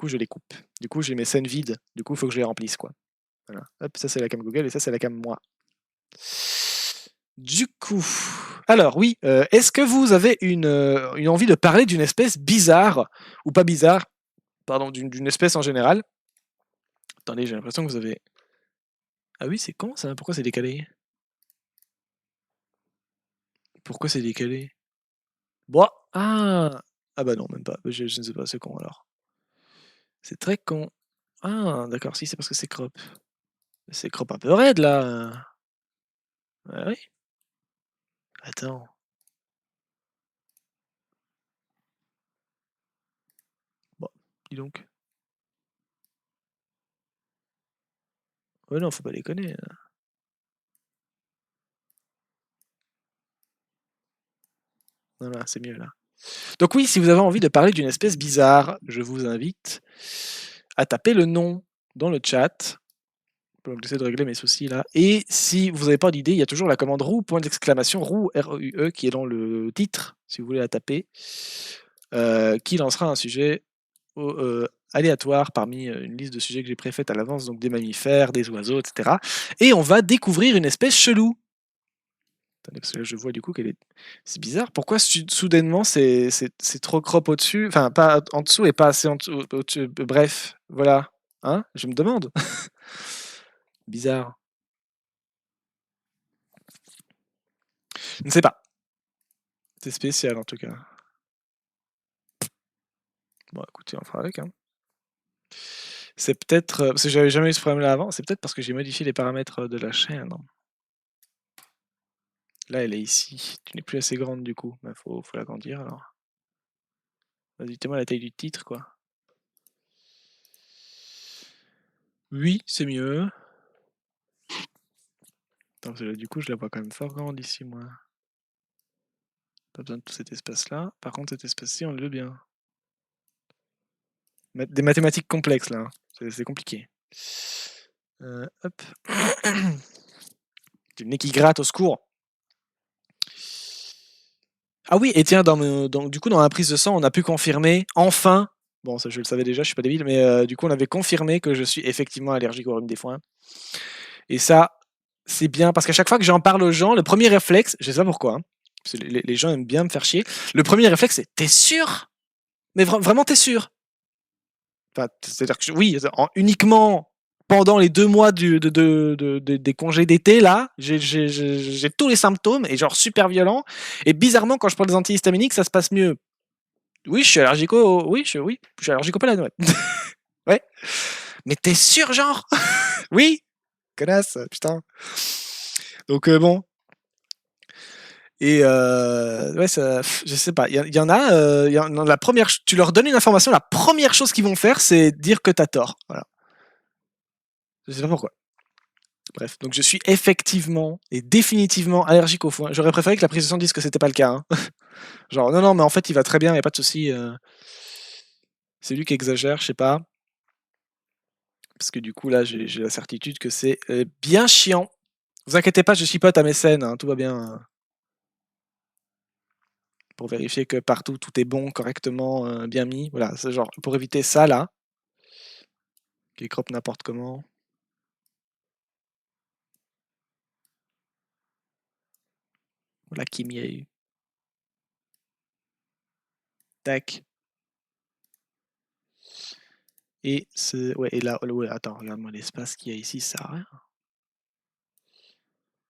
je les coupe. Du coup, j'ai mes scènes vides. Du coup, il faut que je les remplisse, quoi. Voilà. Hop, ça c'est la cam Google et ça c'est la cam moi. Du coup, alors oui, est-ce que vous avez une envie de parler d'une espèce bizarre, ou pas bizarre, pardon, d'une espèce en général? Attendez, j'ai l'impression que vous avez... Ah oui, c'est con ça, pourquoi c'est décalé? Pourquoi c'est décalé? Bon, ah bah non, même pas, je ne sais pas, c'est con alors. C'est très con. Ah, d'accord, si, c'est parce que c'est crop. C'est crop un peu raide là. Ah oui. Attends. Bon, dis donc. Ouais, non, faut pas déconner. Voilà, c'est mieux là. Donc oui, si vous avez envie de parler d'une espèce bizarre, je vous invite à taper le nom dans le chat. J'essaie de régler mes soucis là. Et si vous n'avez pas d'idée, il y a toujours la commande roue, point d'exclamation, roue, R-E-U-E, qui est dans le titre, si vous voulez la taper, qui lancera un sujet aléatoire parmi une liste de sujets que j'ai préfaite à l'avance, donc des mammifères, des oiseaux, etc. Et on va découvrir une espèce chelou. Attendez, parce que là, je vois du coup qu'elle est... C'est bizarre, pourquoi soudainement c'est trop crop au-dessus, enfin pas en dessous et pas assez au-dessus, bref, voilà. Hein, je me demande. Bizarre. Je ne sais pas. C'est spécial en tout cas. Bon, écoutez, on fera avec. Hein. C'est peut-être... parce que j'avais jamais eu ce problème-là avant, c'est peut-être parce que j'ai modifié les paramètres de la chaîne. Là, elle est ici. Tu n'es plus assez grande du coup. Bah, faut l'agrandir alors. Vas-y, dites-moi la taille du titre, quoi. Oui, c'est mieux. Attends, parce que là, du coup, je la vois quand même fort grande ici, moi. Pas besoin de tout cet espace-là. Par contre, cet espace-ci, on le veut bien. Des mathématiques complexes, là. Hein. C'est compliqué. Hop. J'ai le nez qui gratte, au secours. Ah oui, et tiens, du coup, dans la prise de sang, on a pu confirmer, enfin, bon, ça je le savais déjà, je suis pas débile, mais du coup, on avait confirmé que je suis effectivement allergique au rhume des foins. Et ça, c'est bien, parce qu'à chaque fois que j'en parle aux gens, le premier réflexe, je sais pas pourquoi, hein, parce que les gens aiment bien me faire chier, le premier réflexe, c'est t'es sûr? Mais vraiment, t'es sûr? Enfin, c'est-à-dire que oui, uniquement pendant les 2 mois des congés d'été, là, j'ai tous les symptômes et genre super violent. Et bizarrement, quand je prends des antihistaminiques, ça se passe mieux. Oui, je suis allergique oui, je suis allergique au pollen, ouais. Ouais. Mais t'es sûr, genre? Oui, connasse, putain. Donc bon. Et ouais, ça, je sais pas. Il y en a, la première, tu leur donnes une information, la première chose qu'ils vont faire, c'est dire que t'as tort. Voilà. Je sais pas pourquoi. Bref, donc je suis effectivement et définitivement allergique au foin. J'aurais préféré que la prise de sang dise que c'était pas le cas. Hein. Genre, non, mais en fait, il va très bien, il n'y a pas de souci. C'est lui qui exagère, je sais pas. Parce que du coup, là, j'ai la certitude que c'est bien chiant. Vous inquiétez pas, je chipote à mes scènes, hein, tout va bien. Pour vérifier que partout, tout est bon, correctement, bien mis. Voilà, c'est genre, pour éviter ça, là. Qui crop n'importe comment. Voilà, qui m'y a eu. Tac. Et ouais, et là, ouais, attends, regarde-moi l'espace qu'il y a ici, ça sert à rien.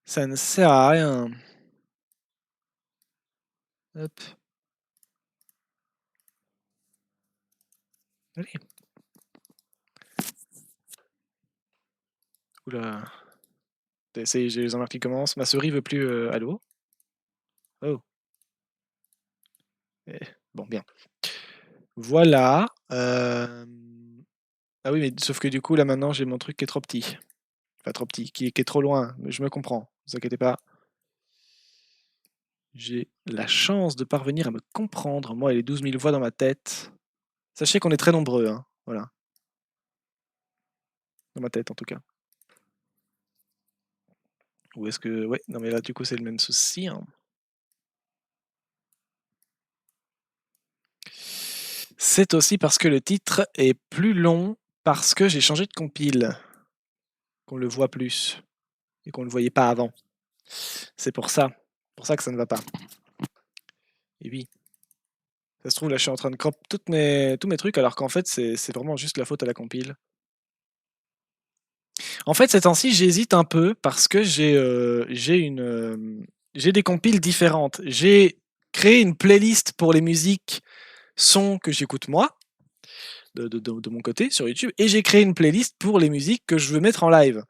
Ça ne sert à rien. Hop. Allez. Oula. J'ai les emmerdes qui commencent. Ma souris veut plus. Allô? Oh. Eh, bon, bien. Voilà. Ah oui, mais sauf que du coup, là maintenant, j'ai mon truc qui est trop petit. Enfin, trop petit, qui est trop loin. Mais je me comprends, ne vous inquiétez pas. J'ai la chance de parvenir à me comprendre, moi et les 12 000 voix dans ma tête. Sachez qu'on est très nombreux, hein. Voilà. Dans ma tête, en tout cas. Ou est-ce que... Ouais, non mais là, du coup, c'est le même souci, hein. C'est aussi parce que le titre est plus long, parce que j'ai changé de compile. Qu'on le voit plus. Et qu'on ne le voyait pas avant. C'est pour ça. Pour ça que ça ne va pas. Et oui. Ça se trouve, là, je suis en train de crop tous mes trucs, alors qu'en fait, c'est vraiment juste la faute à la compile. En fait, ces temps-ci, j'hésite un peu parce que j'ai des compiles différentes. J'ai créé une playlist pour les musiques sons que j'écoute moi, de mon côté, sur YouTube, et j'ai créé une playlist pour les musiques que je veux mettre en live.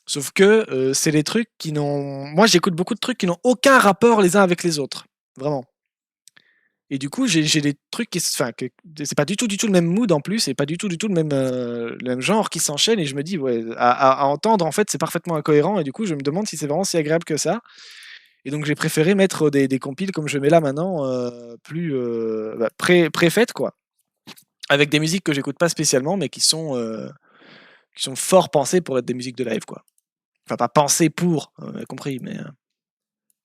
Sauf que c'est des trucs qui n'ont... Moi, j'écoute beaucoup de trucs qui n'ont aucun rapport les uns avec les autres. Vraiment. Et du coup, j'ai des trucs qui... Enfin, c'est pas du tout le même mood en plus, et pas du tout le même genre qui s'enchaîne, et je me dis, ouais, à entendre, en fait, c'est parfaitement incohérent, et du coup, je me demande si c'est vraiment si agréable que ça. Et donc, j'ai préféré mettre des compiles comme je mets là maintenant, plus préfaites, quoi. Avec des musiques que j'écoute pas spécialement, mais qui sont fort pensées pour être des musiques de live, quoi. Enfin, pas pensées pour, compris, mais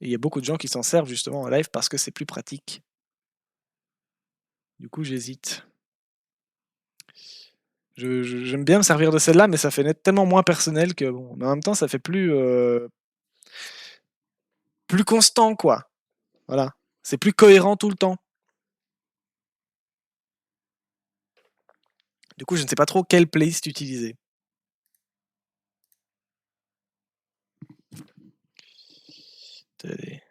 il y a beaucoup de gens qui s'en servent justement en live parce que c'est plus pratique. Du coup, j'hésite. J'aime bien me servir de celle-là, mais ça fait tellement moins personnel que bon. Mais en même temps, ça fait plus constant, quoi. Voilà. C'est plus cohérent tout le temps. Du coup, je ne sais pas trop quelle playlist utiliser. Attendez.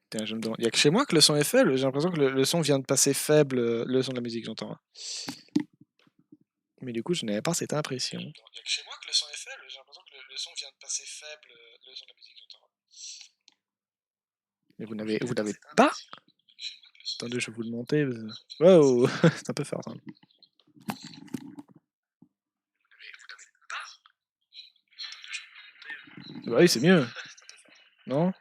Tiens, je me demande. Il n'y a que chez moi que le son est faible. J'ai l'impression que le son vient de passer faible, le son de la musique, j'entends. Mais du coup, je n'avais pas cette impression. Il n'y a que chez moi que le son est faible. J'ai l'impression que le son vient de passer faible, le son de la musique, j'entends. Mais vous n'avez pas? Attendez, je vais vous le monter. Wow, c'est un peu fort. Hein. Bah oui, c'est mieux. Non?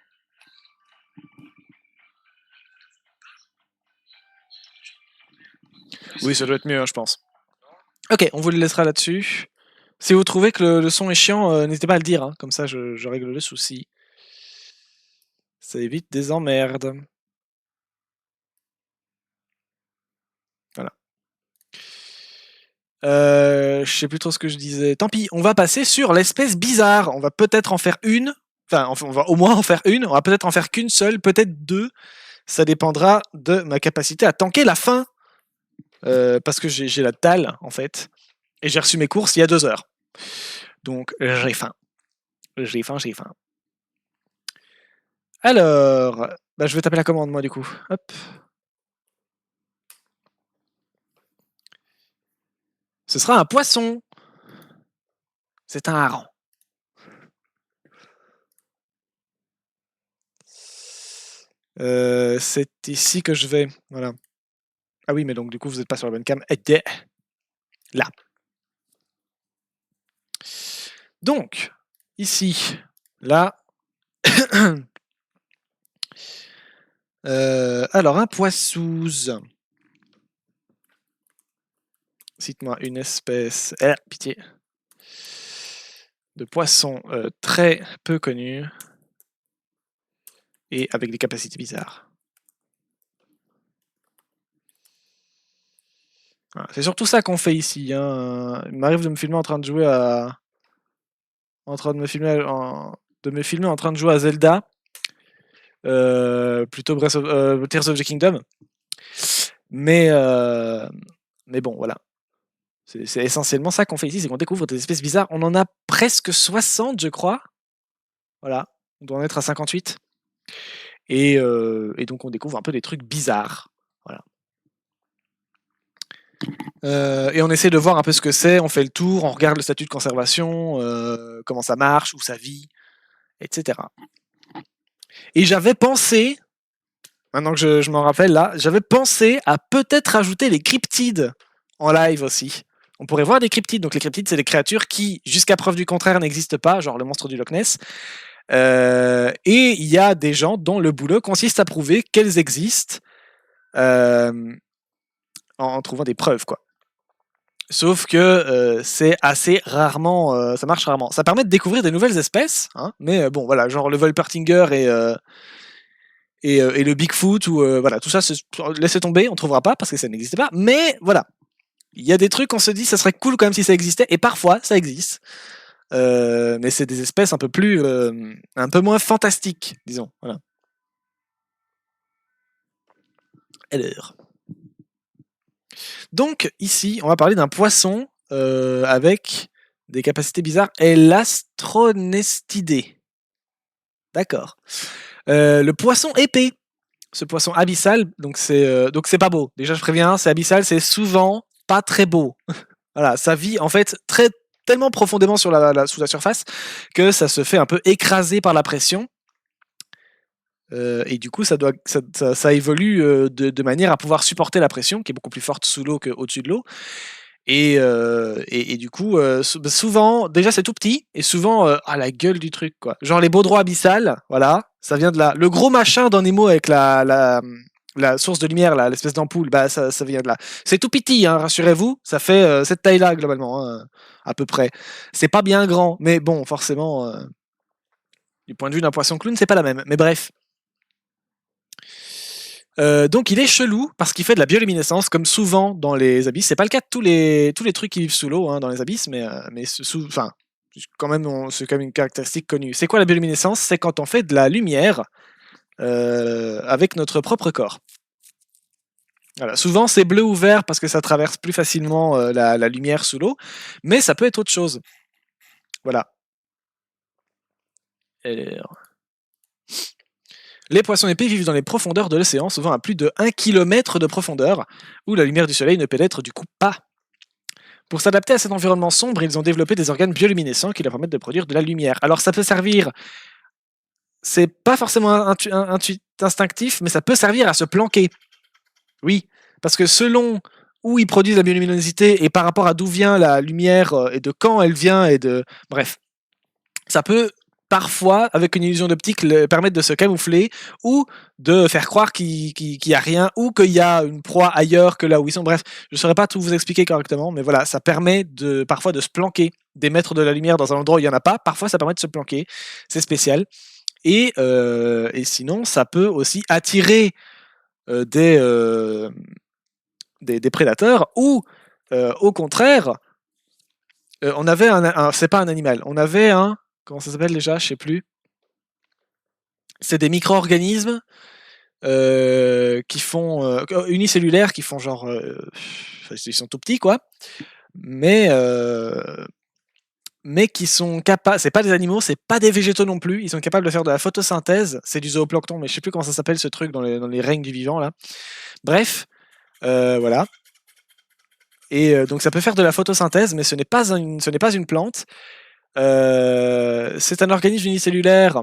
Oui, ça doit être mieux, hein, je pense. Ok, on vous le laissera là-dessus. Si vous trouvez que le son est chiant, n'hésitez pas à le dire, hein, comme ça je règle le souci. Ça évite des emmerdes. Voilà. Je sais plus trop ce que je disais. Tant pis, on va passer sur l'espèce bizarre. On va peut-être en faire une. Enfin, on va au moins en faire une. On va peut-être en faire qu'une seule, peut-être deux. Ça dépendra de ma capacité à tanker la faim. Parce que j'ai la dalle, en fait. Et j'ai reçu mes courses il y a 2 heures. Donc, j'ai faim. J'ai faim. Alors, bah, je vais taper la commande, moi, du coup. Hop. Ce sera un poisson. C'est un hareng. C'est ici que je vais. Voilà. Ah oui, mais donc du coup, vous n'êtes pas sur la bonne cam. Là. Donc, ici, là. Alors, un poissouze. Cite-moi une espèce. Pitié. De poisson très peu connu. Et avec des capacités bizarres. Voilà. C'est surtout ça qu'on fait ici. Hein. Il m'arrive de me filmer en train de jouer à. De me filmer en train de jouer à Zelda. Plutôt Tears of the Kingdom. Mais bon, voilà. C'est essentiellement ça qu'on fait ici, c'est qu'on découvre des espèces bizarres. On en a presque 60, je crois. Voilà. On doit en être à 58. Et donc on découvre un peu des trucs bizarres. Voilà. Et on essaie de voir un peu ce que c'est, on fait le tour, on regarde le statut de conservation, comment ça marche, où ça vit, etc. Et j'avais pensé maintenant que je m'en rappelle là, j'avais pensé à peut-être rajouter les cryptides en live aussi. On pourrait voir des cryptides. Donc les cryptides, c'est des créatures qui, jusqu'à preuve du contraire, n'existent pas, genre le monstre du Loch Ness. Et il y a des gens dont le boulot consiste à prouver qu'elles existent en trouvant des preuves, quoi. Sauf que c'est assez rarement, ça marche rarement. Ça permet de découvrir des nouvelles espèces, hein, mais bon, voilà, genre le Wolpertinger et le Bigfoot, ou voilà, tout ça, laissez tomber, on trouvera pas parce que ça n'existait pas. Mais voilà, il y a des trucs, on se dit, ça serait cool quand même si ça existait, et parfois ça existe. Mais c'est des espèces un peu plus, un peu moins fantastiques, disons. Voilà. Alors. Donc ici, on va parler d'un poisson avec des capacités bizarres, Elastronestidé. D'accord. Le poisson épée. Ce poisson abyssal, donc c'est pas beau. Déjà, je préviens, c'est abyssal, c'est souvent pas très beau. Voilà, ça vit en fait tellement profondément sous la surface que ça se fait un peu écraser par la pression. Et du coup, ça évolue de manière à pouvoir supporter la pression, qui est beaucoup plus forte sous l'eau qu'au-dessus de l'eau. Et du coup, souvent, déjà c'est tout petit, et souvent, la gueule du truc, quoi. Genre les baudroies abyssales, voilà, ça vient de là. Le gros machin dans Nemo avec la source de lumière, là, l'espèce d'ampoule, bah ça vient de là. C'est tout petit, hein, rassurez-vous, ça fait cette taille-là globalement, hein, à peu près. C'est pas bien grand, mais bon, forcément, du point de vue d'un poisson clown, c'est pas la même. Mais bref. Donc il est chelou parce qu'il fait de la bioluminescence comme souvent dans les abysses. C'est pas le cas de tous les trucs qui vivent sous l'eau, hein, dans les abysses, mais enfin quand même c'est quand même une caractéristique connue. C'est quoi la bioluminescence? C'est quand on fait de la lumière avec notre propre corps. Voilà. Souvent c'est bleu ou vert parce que ça traverse plus facilement la lumière sous l'eau, mais ça peut être autre chose. Voilà. Alors... Les poissons épais vivent dans les profondeurs de l'océan, souvent à plus de 1 km de profondeur, où la lumière du soleil ne pénètre du coup pas. Pour s'adapter à cet environnement sombre, ils ont développé des organes bioluminescents qui leur permettent de produire de la lumière. Alors ça peut servir, c'est pas forcément instinctif, mais ça peut servir à se planquer. Oui, parce que selon où ils produisent la bioluminosité et par rapport à d'où vient la lumière et de quand elle vient et de... Bref, ça peut parfois, avec une illusion d'optique, permettre de se camoufler ou de faire croire qu'il n'y a rien ou qu'il y a une proie ailleurs que là où ils sont. Bref, je ne saurais pas tout vous expliquer correctement, mais voilà, ça permet parfois de se planquer, d'émettre de la lumière dans un endroit où il n'y en a pas. Parfois, ça permet de se planquer. C'est spécial. Et sinon, ça peut aussi attirer des prédateurs ou, au contraire, on avait c'est pas un animal, on avait un... Comment ça s'appelle déjà? Je sais plus. C'est des micro-organismes qui font unicellulaires, qui font genre, ils sont tout petits quoi, mais qui sont capables. C'est pas des animaux, c'est pas des végétaux non plus. Ils sont capables de faire de la photosynthèse. C'est du zooplancton, mais je sais plus comment ça s'appelle ce truc dans les règnes du vivant là. Bref, voilà. Et donc ça peut faire de la photosynthèse, mais ce n'est pas une plante. C'est un organisme unicellulaire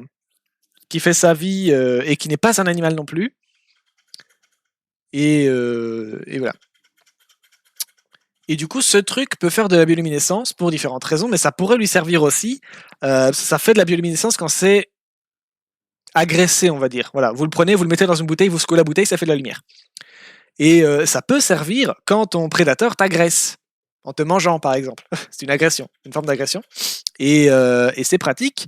qui fait sa vie et qui n'est pas un animal non plus. Et voilà. Et du coup, ce truc peut faire de la bioluminescence pour différentes raisons, mais ça pourrait lui servir aussi. Ça fait de la bioluminescence quand c'est agressé, on va dire. Voilà, vous le prenez, vous le mettez dans une bouteille, vous secouez la bouteille, ça fait de la lumière. Et ça peut servir quand ton prédateur t'agresse, en te mangeant par exemple. C'est une agression, une forme d'agression. Et c'est pratique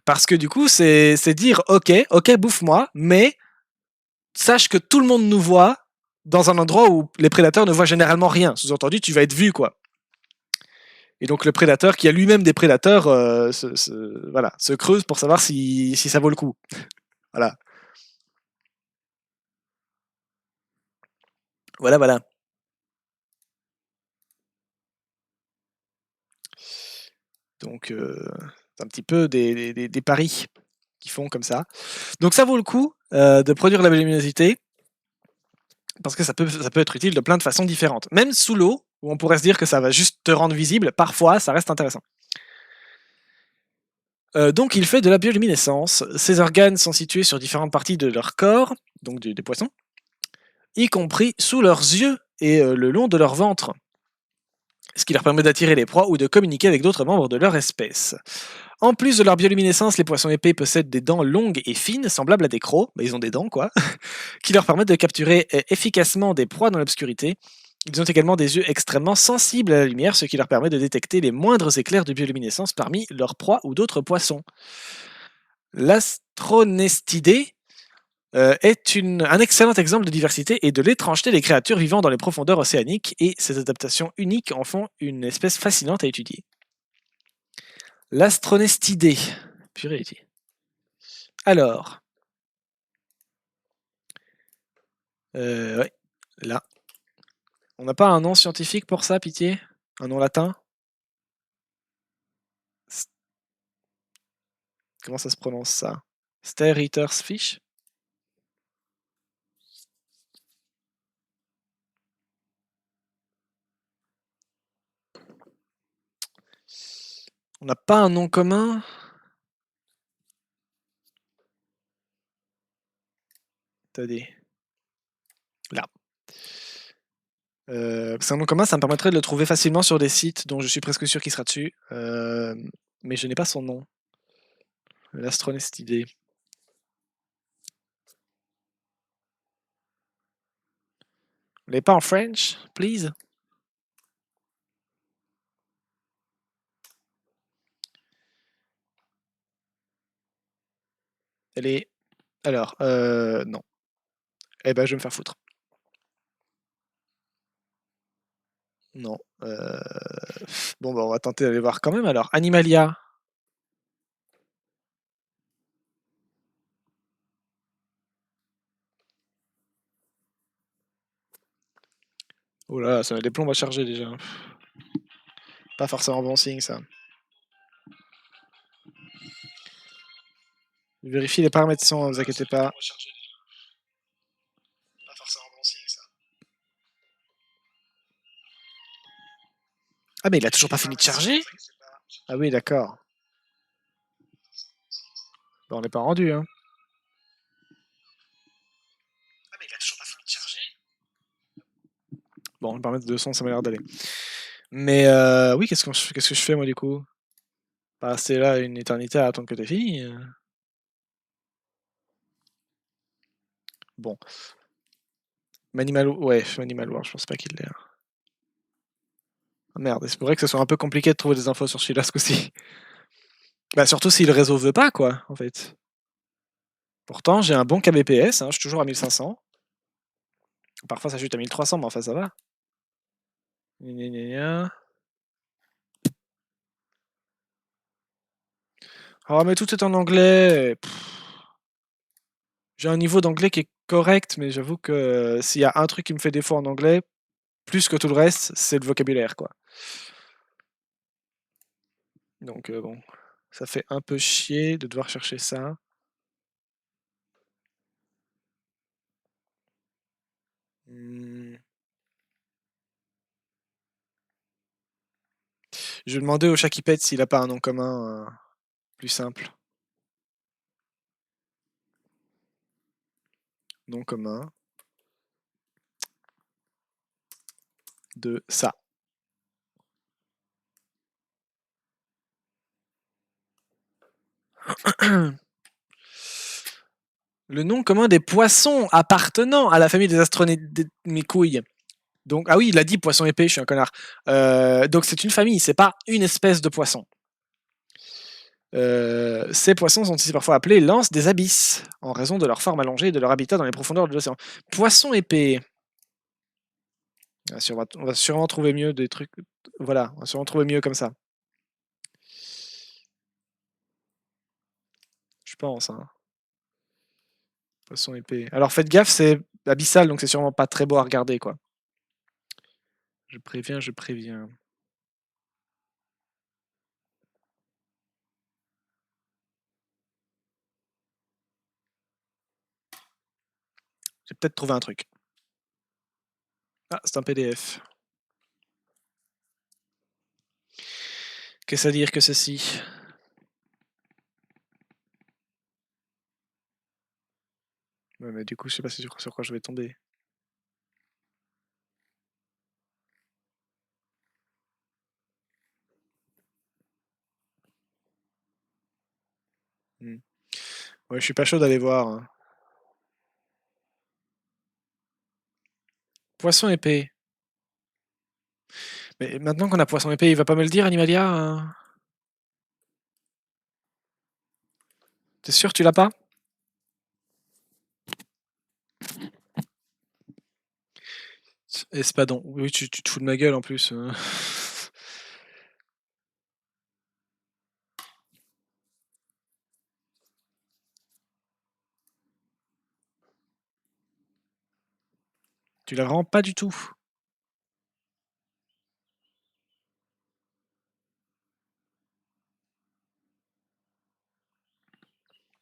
parce que du coup, c'est dire ok, bouffe-moi, mais sache que tout le monde nous voit dans un endroit où les prédateurs ne voient généralement rien. Sous-entendu, tu vas être vu, quoi. Et donc le prédateur, qui a lui-même des prédateurs, se creuse pour savoir si ça vaut le coup. Voilà. Voilà. Donc, c'est un petit peu des paris qui font comme ça. Donc ça vaut le coup de produire la luminosité, parce que ça peut être utile de plein de façons différentes. Même sous l'eau, où on pourrait se dire que ça va juste te rendre visible, parfois ça reste intéressant. Donc il fait de la bioluminescence. Ses organes sont situés sur différentes parties de leur corps. donc des poissons, y compris sous leurs yeux et le long de leur ventre, ce qui leur permet d'attirer les proies ou de communiquer avec d'autres membres de leur espèce. En plus de leur bioluminescence, les poissons épais possèdent des dents longues et fines, semblables à des crocs, ils ont des dents quoi, qui leur permettent de capturer efficacement des proies dans l'obscurité. Ils ont également des yeux extrêmement sensibles à la lumière, ce qui leur permet de détecter les moindres éclairs de bioluminescence parmi leurs proies ou d'autres poissons. L'astronestidé est un excellent exemple de diversité et de l'étrangeté des créatures vivant dans les profondeurs océaniques, et ces adaptations uniques en font une espèce fascinante à étudier. L'astronestidé. Purée. Alors. Ouais, là. On n'a pas un nom scientifique pour ça, pitié? Un nom latin? Comment ça se prononce ça? Star Eater's Fish? On n'a pas un nom commun? Attendez. Là. C'est un nom commun, ça me permettrait de le trouver facilement sur des sites dont je suis presque sûr qu'il sera dessus. Mais je n'ai pas son nom. L'astronestidé. Vous l'avez pas en French, please? Elle est... Alors, non. Eh ben, je vais me faire foutre. Non. Bon, bah, on va tenter d'aller voir quand même. Alors, Animalia. Oh là, ça met des plombs à charger déjà. Pas forcément bon signe, ça. Je vérifie les paramètres son, ne vous inquiétez pas. Pas forcément bon signe, ça. Ah, mais il a toujours pas fini de charger? Ah oui, d'accord. Bon, on n'est pas rendu, hein. Ah, mais il a toujours pas fini de charger? Bon, le paramètre de son, ça m'a l'air d'aller. Mais oui, qu'est-ce que je fais, moi, du coup? Pas rester là une éternité à attendre que t'aies fini. Bon. Ouais, Manimal War, je pense pas qu'il l'ait. Ah, merde, c'est vrai que ce soit un peu compliqué de trouver des infos sur celui-là ce coup-ci. Bah, surtout si le réseau veut pas, quoi, en fait. Pourtant, j'ai un bon kbps, hein, je suis toujours à 1500. Parfois, ça chute à 1300, mais enfin, ça va. Gna gna gna. Oh, mais tout est en anglais. J'ai un niveau d'anglais qui est correct, mais j'avoue que s'il y a un truc qui me fait défaut en anglais, plus que tout le reste, c'est le vocabulaire, quoi. Donc bon, ça fait un peu chier de devoir chercher ça. Je vais demander au chat qui pète s'il a pas un nom commun plus simple. Nom commun de ça. Le nom commun des poissons appartenant à la famille des astronésmicouilles. Donc, ah oui, il a dit poisson épais, je suis un connard. Donc c'est une famille, c'est pas une espèce de poisson. Ces poissons sont aussi parfois appelés lances des abysses, en raison de leur forme allongée et de leur habitat dans les profondeurs de l'océan. Poisson épais. On va sûrement trouver mieux des trucs. Voilà, on va sûrement trouver mieux comme ça. Je pense. Hein. Poisson épais. Alors faites gaffe, c'est abyssal, donc c'est sûrement pas très beau à regarder, quoi. Je préviens, je préviens. J'ai peut-être trouvé un truc. Ah, c'est un PDF. Qu'est-ce à dire que ceci? Ouais, mais du coup, je sais pas sur quoi je vais tomber. Ouais, je suis pas chaud d'aller voir, hein. Poisson épée. Mais maintenant qu'on a poisson épée, il va pas me le dire, Animalia, hein? T'es sûr, tu l'as pas? Espadon. Oui, tu te fous de ma gueule en plus. Tu la rends pas du tout.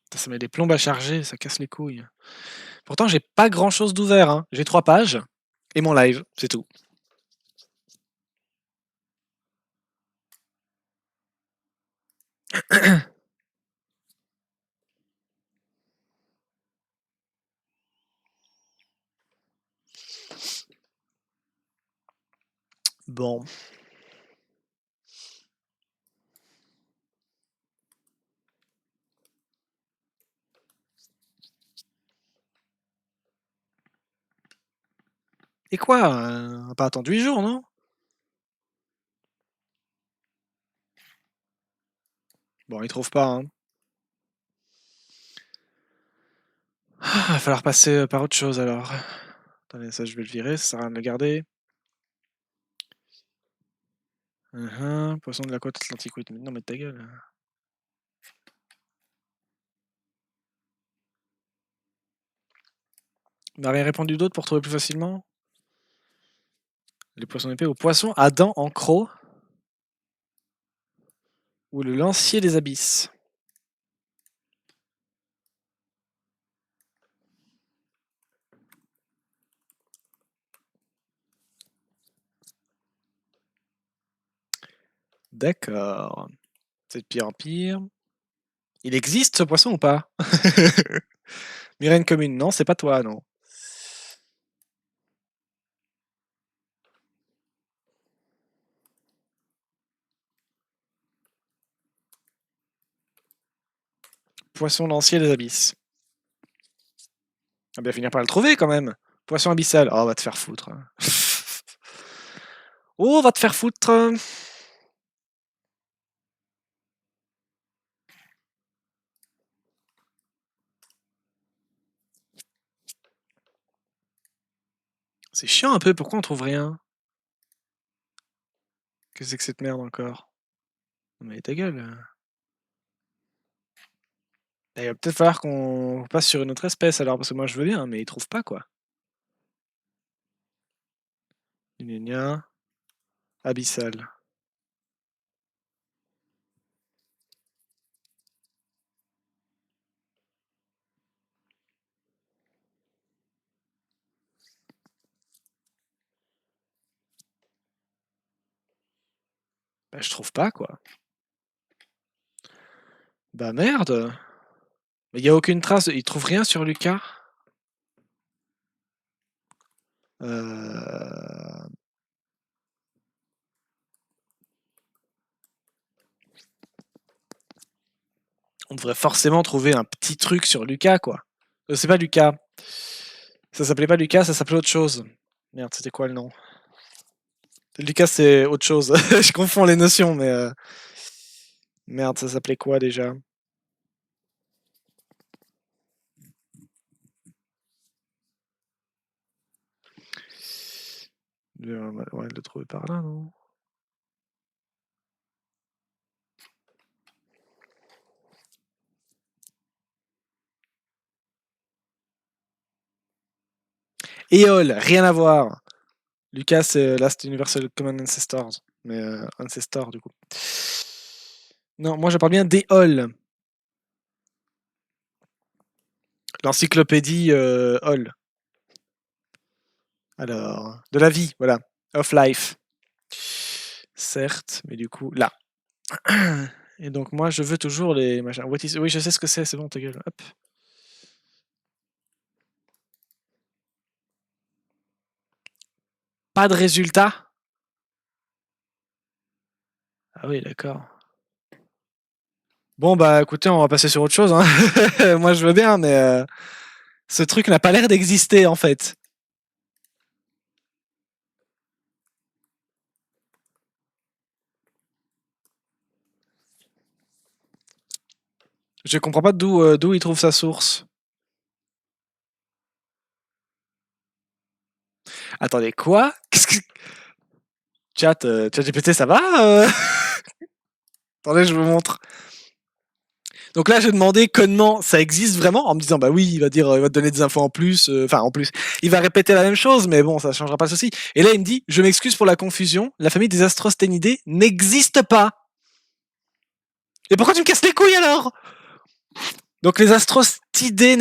Putain, ça met des plombes à charger, ça casse les couilles. Pourtant, j'ai pas grand chose d'ouvert, hein. J'ai 3 pages et mon live, c'est tout. Bon. Et quoi? On n'a pas attendu 8 jours, non? Bon, il trouve pas, hein. Ah, va falloir passer par autre chose alors. Attendez, ça je vais le virer, ça sert à rien de le garder. Poisson de la côte atlantique, oui. Non, mais ta gueule. Il m'a rien répondu d'autre pour trouver plus facilement? Les poissons épais aux poissons à dents en croc ou le lancier des abysses. D'accord. C'est de pire en pire. Il existe ce poisson ou pas? Myrène commune, non, c'est pas toi, non. Poisson lancier des abysses. On va bien finir par le trouver quand même. Poisson abyssal. Oh, va te faire foutre. Oh, va te faire foutre. C'est chiant un peu, pourquoi on trouve rien? Qu'est-ce que c'est que cette merde encore? Non, mais ta gueule. Il va peut-être falloir qu'on passe sur une autre espèce alors, parce que moi je veux bien, mais ils trouvent pas quoi. Gna gna. Abyssal. Bah, je trouve pas quoi. Bah merde. Mais il y a aucune trace, ils trouvent rien sur Lucas. Euh... On devrait forcément trouver un petit truc sur Lucas quoi. C'est pas Lucas. Ça s'appelait pas Lucas, ça s'appelait autre chose. Merde, c'était quoi le nom? Lucas c'est autre chose. Je confonds les notions, mais merde, ça s'appelait quoi déjà? Ouais, le trouver par là, non? Éole, rien à voir. Lucas, c'est Last Universal Common Ancestors. Mais Ancestor, du coup. Non, moi je parle bien d'Éole. L'encyclopédie Hall. Alors, de la vie, voilà. Of life. Certes, mais du coup, là. Et donc, moi, je veux toujours les machins. Oui, je sais ce que c'est bon, ta gueule. Hop. pas de résultat. Ah oui, d'accord. Bon, bah écoutez, on va passer sur autre chose. Hein. Moi, je veux bien, mais ce truc n'a pas l'air d'exister, en fait. Je comprends pas d'où il trouve sa source. Attendez, quoi? Qu'est-ce que... ChatGPT, ça va Attendez, je vous montre. Donc là, j'ai demandé connement, ça existe vraiment, en me disant bah oui, il va dire, il va te donner des infos en plus, enfin en plus, il va répéter la même chose, mais bon, ça changera pas ceci. Et là, il me dit, je m'excuse pour la confusion, la famille des Astrostenidae n'existe pas. Et pourquoi tu me casses les couilles alors? Donc les Astronestidés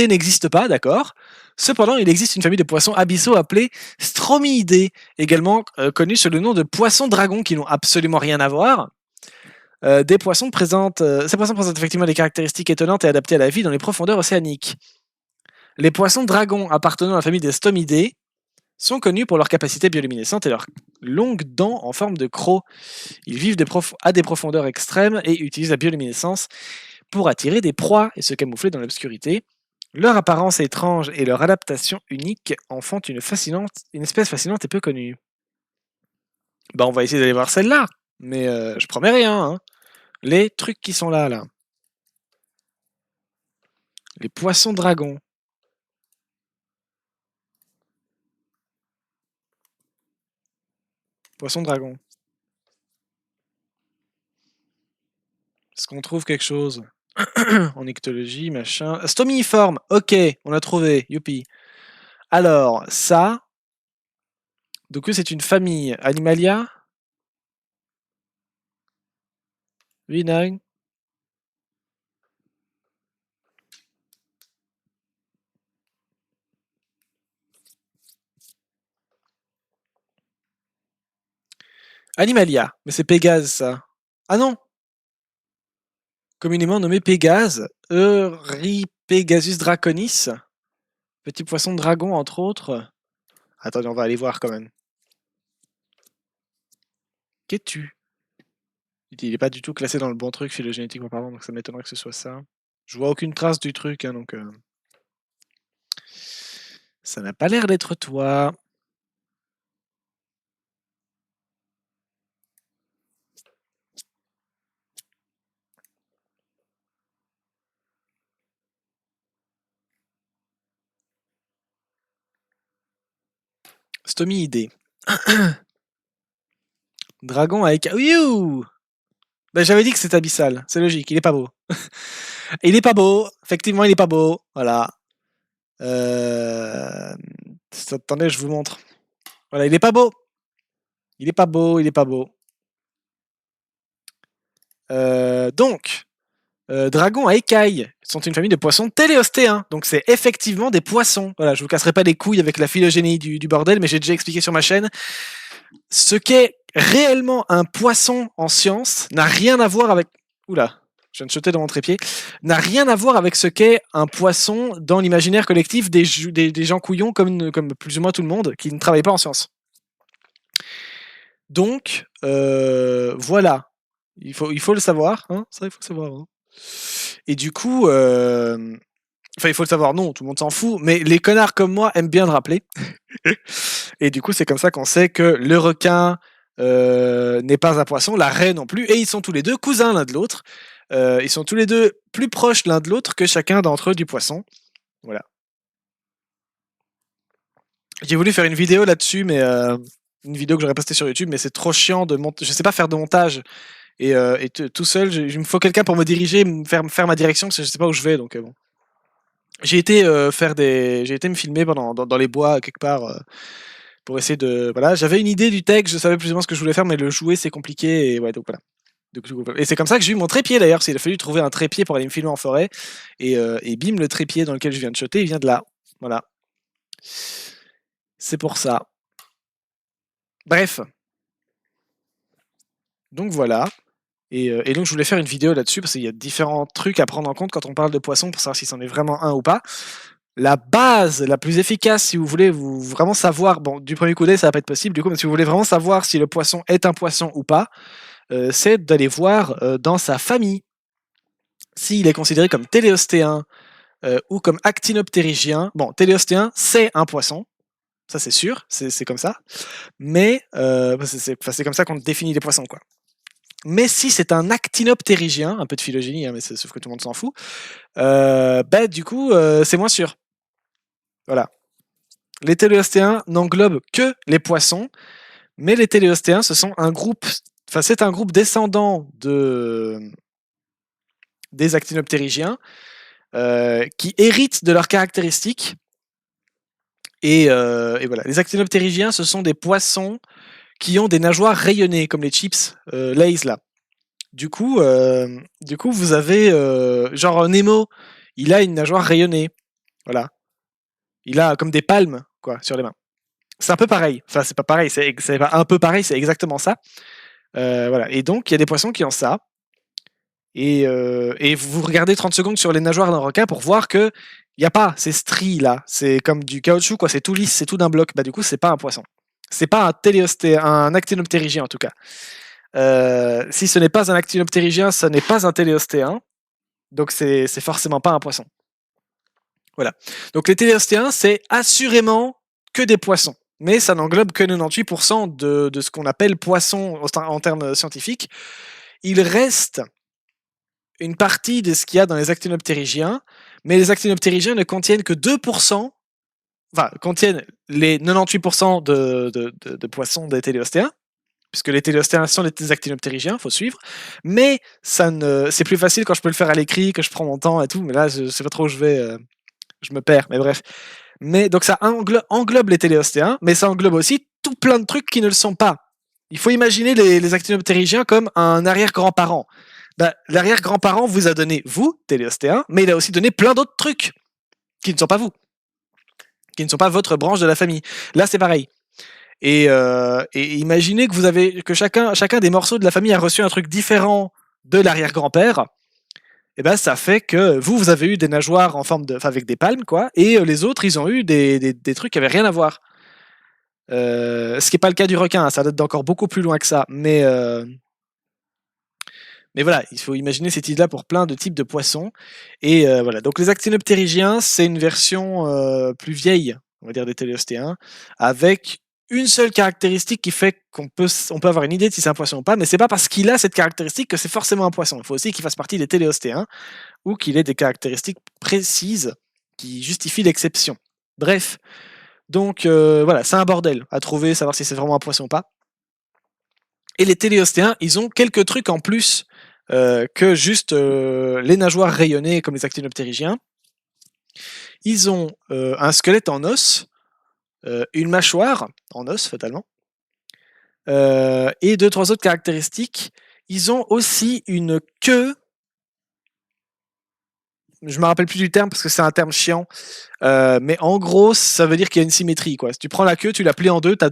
n'existent pas, d'accord. Cependant, il existe une famille de poissons abyssaux appelés Stromiidés, également connus sous le nom de poissons dragons qui n'ont absolument rien à voir. Ces poissons présentent effectivement des caractéristiques étonnantes et adaptées à la vie dans les profondeurs océaniques. Les poissons dragons appartenant à la famille des Stomidés sont connus pour leur capacité bioluminescente et leurs longues dents en forme de crocs. Ils vivent à des profondeurs extrêmes et utilisent la bioluminescence pour attirer des proies et se camoufler dans l'obscurité. Leur apparence étrange et leur adaptation unique en font une espèce fascinante et peu connue. Bah, on va essayer d'aller voir celle-là, mais je promets rien. Hein. Les trucs qui sont là. Les poissons dragons. Poisson dragon. Est-ce qu'on trouve quelque chose en ictologie, machin. Stomiiforme, ok, on a trouvé, youpi. Alors, ça. Donc, c'est une famille. Animalia. Vinag. Animalia, mais c'est Pégase, ça. Ah non. Communément nommé Pégase, Eurypegasus draconis, petit poisson dragon entre autres. Attendez, on va aller voir quand même. Qu'es-tu? Il n'est pas du tout classé dans le bon truc phylogénétiquement parlant, donc ça m'étonnerait que ce soit ça. Je vois aucune trace du truc, hein, donc ça n'a pas l'air d'être toi. Stomiidé. Dragon avec... Youh, ben, j'avais dit que c'était abyssal, c'est logique, il est pas beau. Il est pas beau, effectivement il est pas beau, voilà. Attendez, je vous montre. Voilà, il est pas beau. Il est pas beau, il est pas beau. Donc, dragons à écailles sont une famille de poissons téléostéens. Donc, c'est effectivement des poissons. Voilà, je vous casserai pas les couilles avec la phylogénie du bordel, mais j'ai déjà expliqué sur ma chaîne. Ce qu'est réellement un poisson en science n'a rien à voir avec... Oula, je viens de sauter dans mon trépied. N'a rien à voir avec ce qu'est un poisson dans l'imaginaire collectif des gens couillons comme plus ou moins tout le monde qui ne travaillent pas en science. Donc, voilà. Il faut le savoir, hein, ça il faut le savoir. Hein. Et du coup, enfin il faut le savoir, non, tout le monde s'en fout, mais les connards comme moi aiment bien le rappeler. Et du coup, c'est comme ça qu'on sait que le requin n'est pas un poisson, la raie non plus, et ils sont tous les deux cousins l'un de l'autre. Ils sont tous les deux plus proches l'un de l'autre que chacun d'entre eux du poisson. Voilà. J'ai voulu faire une vidéo là-dessus, mais une vidéo que j'aurais postée sur YouTube, mais c'est trop chiant de monter. Je sais pas faire de montage. Et tout seul, il me faut quelqu'un pour me diriger, me faire ma direction, parce que je sais pas où je vais, donc bon. J'ai été me filmer dans les bois quelque part pour essayer de voilà. J'avais une idée du texte, je savais plus ou moins ce que je voulais faire, mais le jouer c'est compliqué et ouais donc voilà. Et c'est comme ça que j'ai eu mon trépied d'ailleurs. Il a fallu trouver un trépied pour aller me filmer en forêt et bim le trépied dans lequel je viens de shotter, il vient de là. Voilà. C'est pour ça. Bref. Donc voilà. Et donc je voulais faire une vidéo là-dessus parce qu'il y a différents trucs à prendre en compte quand on parle de poissons pour savoir si c'en est vraiment un ou pas. la base la plus efficace si vous voulez vraiment savoir, bon, du premier coup d'œil ça va pas être possible du coup, mais si vous voulez vraiment savoir si le poisson est un poisson ou pas, c'est d'aller voir dans sa famille s'il est considéré comme téléostéen ou comme actinoptérygien. Bon, téléostéen c'est un poisson, ça c'est sûr, c'est comme ça, mais c'est comme ça qu'on définit les poissons, quoi. Mais si c'est un actinoptérygien, un peu de phylogénie, hein, mais sauf que tout le monde s'en fout, du coup, c'est moins sûr. Voilà. Les téléostéens n'englobent que les poissons, mais les téléostéens, ce sont un groupe, enfin c'est un groupe descendant des actinoptérygiens qui héritent de leurs caractéristiques. Et voilà. Les actinoptérygiens, ce sont des poissons qui ont des nageoires rayonnées, comme les chips Lay's là. Du coup, vous avez genre Nemo, il a une nageoire rayonnée, voilà. Il a comme des palmes quoi sur les mains. C'est un peu pareil. Enfin, c'est pas pareil, c'est pas un peu pareil, c'est exactement ça. Voilà. Et donc, il y a des poissons qui ont ça. Et vous regardez 30 secondes sur les nageoires d'un requin pour voir que il n'y a pas ces stries là. C'est comme du caoutchouc, quoi. C'est tout lisse, c'est tout d'un bloc. Bah, du coup, c'est pas un poisson. C'est pas un actinoptérygien en tout cas. Si ce n'est pas un actinoptérygien, ce n'est pas un téléostéen. Donc, c'est forcément pas un poisson. Voilà. Donc, les téléostéens, c'est assurément que des poissons. Mais ça n'englobe que 98% de ce qu'on appelle poisson en termes scientifiques. Il reste une partie de ce qu'il y a dans les actinoptérygiens, mais les actinoptérygiens ne contiennent que 2%, enfin, contiennent les 98% de poissons des téléostéens, puisque les téléostéens sont les actinoptérygiens, il faut suivre, mais c'est plus facile quand je peux le faire à l'écrit, que je prends mon temps et tout, mais là, je sais pas trop où je vais, je me perds, mais bref. Mais donc ça englobe les téléostéens, mais ça englobe aussi tout plein de trucs qui ne le sont pas. Il faut imaginer les actinoptérygiens comme un arrière-grand-parent. Bah, l'arrière-grand-parent vous a donné, vous, téléostéen, mais il a aussi donné plein d'autres trucs qui ne sont pas vous, qui ne sont pas votre branche de la famille. Là, c'est pareil. Et imaginez que chacun des morceaux de la famille a reçu un truc différent de l'arrière-grand-père. Et ben, ça fait que vous avez eu des nageoires avec des palmes, quoi, et les autres, ils ont eu des trucs qui avaient rien à voir. Ce qui n'est pas le cas du requin, hein, ça date d'encore beaucoup plus loin que ça. Mais voilà, il faut imaginer cette idée-là pour plein de types de poissons. Et voilà, donc les actinoptérygiens, c'est une version plus vieille, on va dire, des téléostéens, avec une seule caractéristique qui fait qu'on peut avoir une idée de si c'est un poisson ou pas, mais c'est pas parce qu'il a cette caractéristique que c'est forcément un poisson. Il faut aussi qu'il fasse partie des téléostéens ou qu'il ait des caractéristiques précises qui justifient l'exception. Bref, donc voilà, c'est un bordel à trouver, savoir si c'est vraiment un poisson ou pas. Et les téléostéens, ils ont quelques trucs en plus que juste les nageoires rayonnées comme les actinoptérygiens. Ils ont un squelette en os, une mâchoire en os fatalement, et 2-3 autres caractéristiques. Ils ont aussi une queue. Je me rappelle plus du terme parce que c'est un terme chiant, mais en gros, ça veut dire qu'il y a une symétrie, quoi. Si tu prends la queue, tu la plies en deux, tu as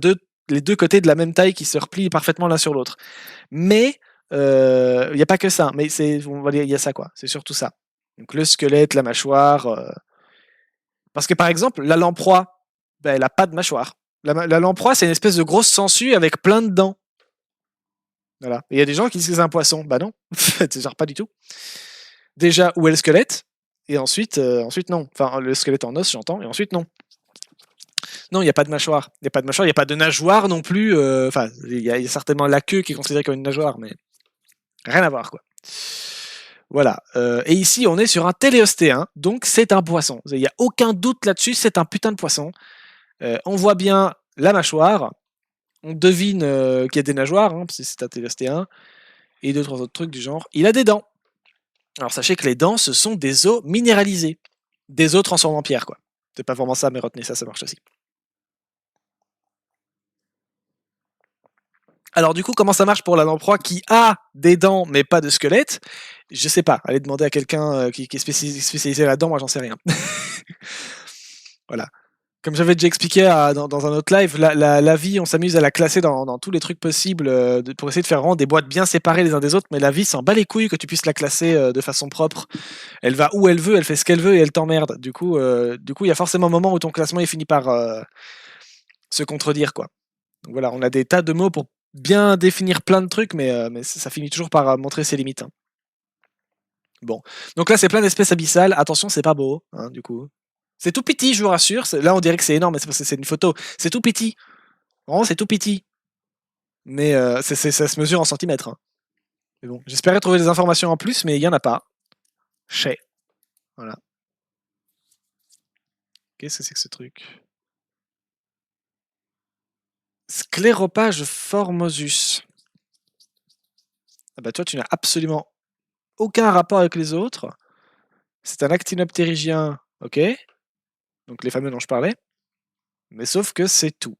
les deux côtés de la même taille qui se replient parfaitement l'un sur l'autre. Mais il n'y a pas que ça, mais on va dire il y a ça, quoi. C'est surtout ça. Donc le squelette, la mâchoire. Parce que par exemple, la lamproie, ben, elle n'a pas de mâchoire. La lamproie, c'est une espèce de grosse sangsue avec plein de dents. Voilà. Il y a des gens qui disent que c'est un poisson. Bah non, c'est genre pas du tout. Déjà, où est le squelette? Et ensuite non. Enfin, le squelette en os, j'entends, et ensuite non. Non, il n'y a pas de mâchoire. Il n'y a pas de mâchoire, il n'y a pas de nageoire non plus. Enfin, il y a certainement la queue qui est considérée comme une nageoire, mais rien à voir, quoi. Voilà. Et ici, on est sur un téléostéen, donc c'est un poisson. Il n'y a aucun doute là-dessus, c'est un putain de poisson. On voit bien la mâchoire. On devine qu'il y a des nageoires, hein, parce que c'est un téléostéen. Et 2-3 autres trucs du genre. Il a des dents. Alors sachez que les dents, ce sont des os minéralisés. Des os transformés en pierre, quoi. C'est pas vraiment ça, mais retenez ça, ça marche aussi. Alors du coup, comment ça marche pour la lamproie qui a des dents mais pas de squelette? Je sais pas. Allez demander à quelqu'un qui est spécialisé là-dedans, moi j'en sais rien. Voilà. Comme j'avais déjà expliqué dans un autre live, la vie, on s'amuse à la classer dans tous les trucs possibles pour essayer de faire vraiment des boîtes bien séparées les uns des autres, mais la vie s'en bat les couilles que tu puisses la classer de façon propre. Elle va où elle veut, elle fait ce qu'elle veut et elle t'emmerde. Du coup, il y a forcément un moment où ton classement il finit par se contredire, quoi. Donc voilà, on a des tas de mots pour bien définir plein de trucs, mais ça finit toujours par montrer ses limites, hein. Bon, donc là c'est plein d'espèces abyssales. Attention, c'est pas beau, hein, du coup. C'est tout petit, je vous rassure. Là, on dirait que c'est énorme, mais c'est parce que c'est une photo. C'est tout petit. Vraiment, c'est tout petit. Mais ça se mesure en centimètres, hein. Mais bon, j'espérais trouver des informations en plus, mais il n'y en a pas. Chez. Voilà. Qu'est-ce que c'est que ce truc? Scléropage formosus. Ah bah toi, tu n'as absolument aucun rapport avec les autres. C'est un actinoptérygien, ok. Donc les fameux dont je parlais. Mais sauf que c'est tout.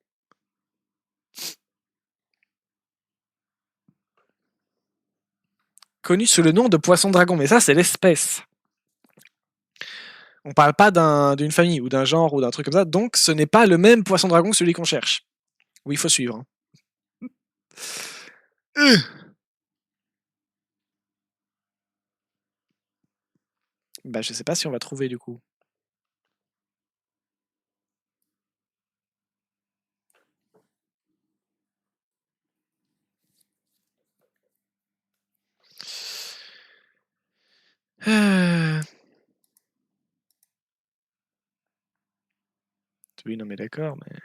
Connu sous le nom de poisson dragon, mais ça c'est l'espèce. On parle pas d'une famille ou d'un genre ou d'un truc comme ça, donc ce n'est pas le même poisson dragon que celui qu'on cherche. Oui, il faut suivre, hein. Bah je sais pas si on va trouver du coup. Oui, non mais d'accord, mais...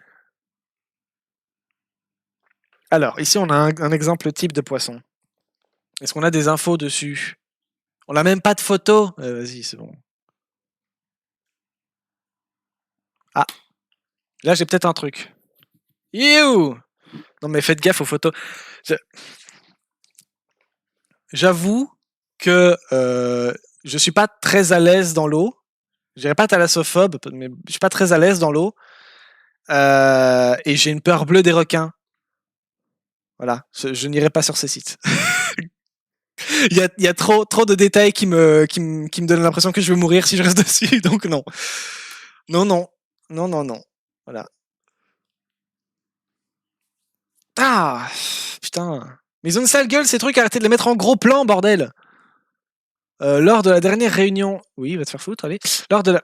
Alors, ici on a un exemple type de poisson. Est-ce qu'on a des infos dessus? On n'a même pas de photo. Vas-y, c'est bon. Ah, là j'ai peut-être un truc. You. Non mais faites gaffe aux photos. J'avoue que je suis pas très à l'aise dans l'eau. Je dirais pas thalassophobe, mais je suis pas très à l'aise dans l'eau. Et j'ai une peur bleue des requins. Voilà, je n'irai pas sur ces sites. Il y a trop de détails qui me donnent l'impression que je vais mourir si je reste dessus, donc non. Non, non. Non, non, non. Voilà. Ah, putain. Mais ils ont une sale gueule, ces trucs, arrêtez de les mettre en gros plan, bordel. Lors de la dernière réunion... Oui, va te faire foutre, allez. Lors de la...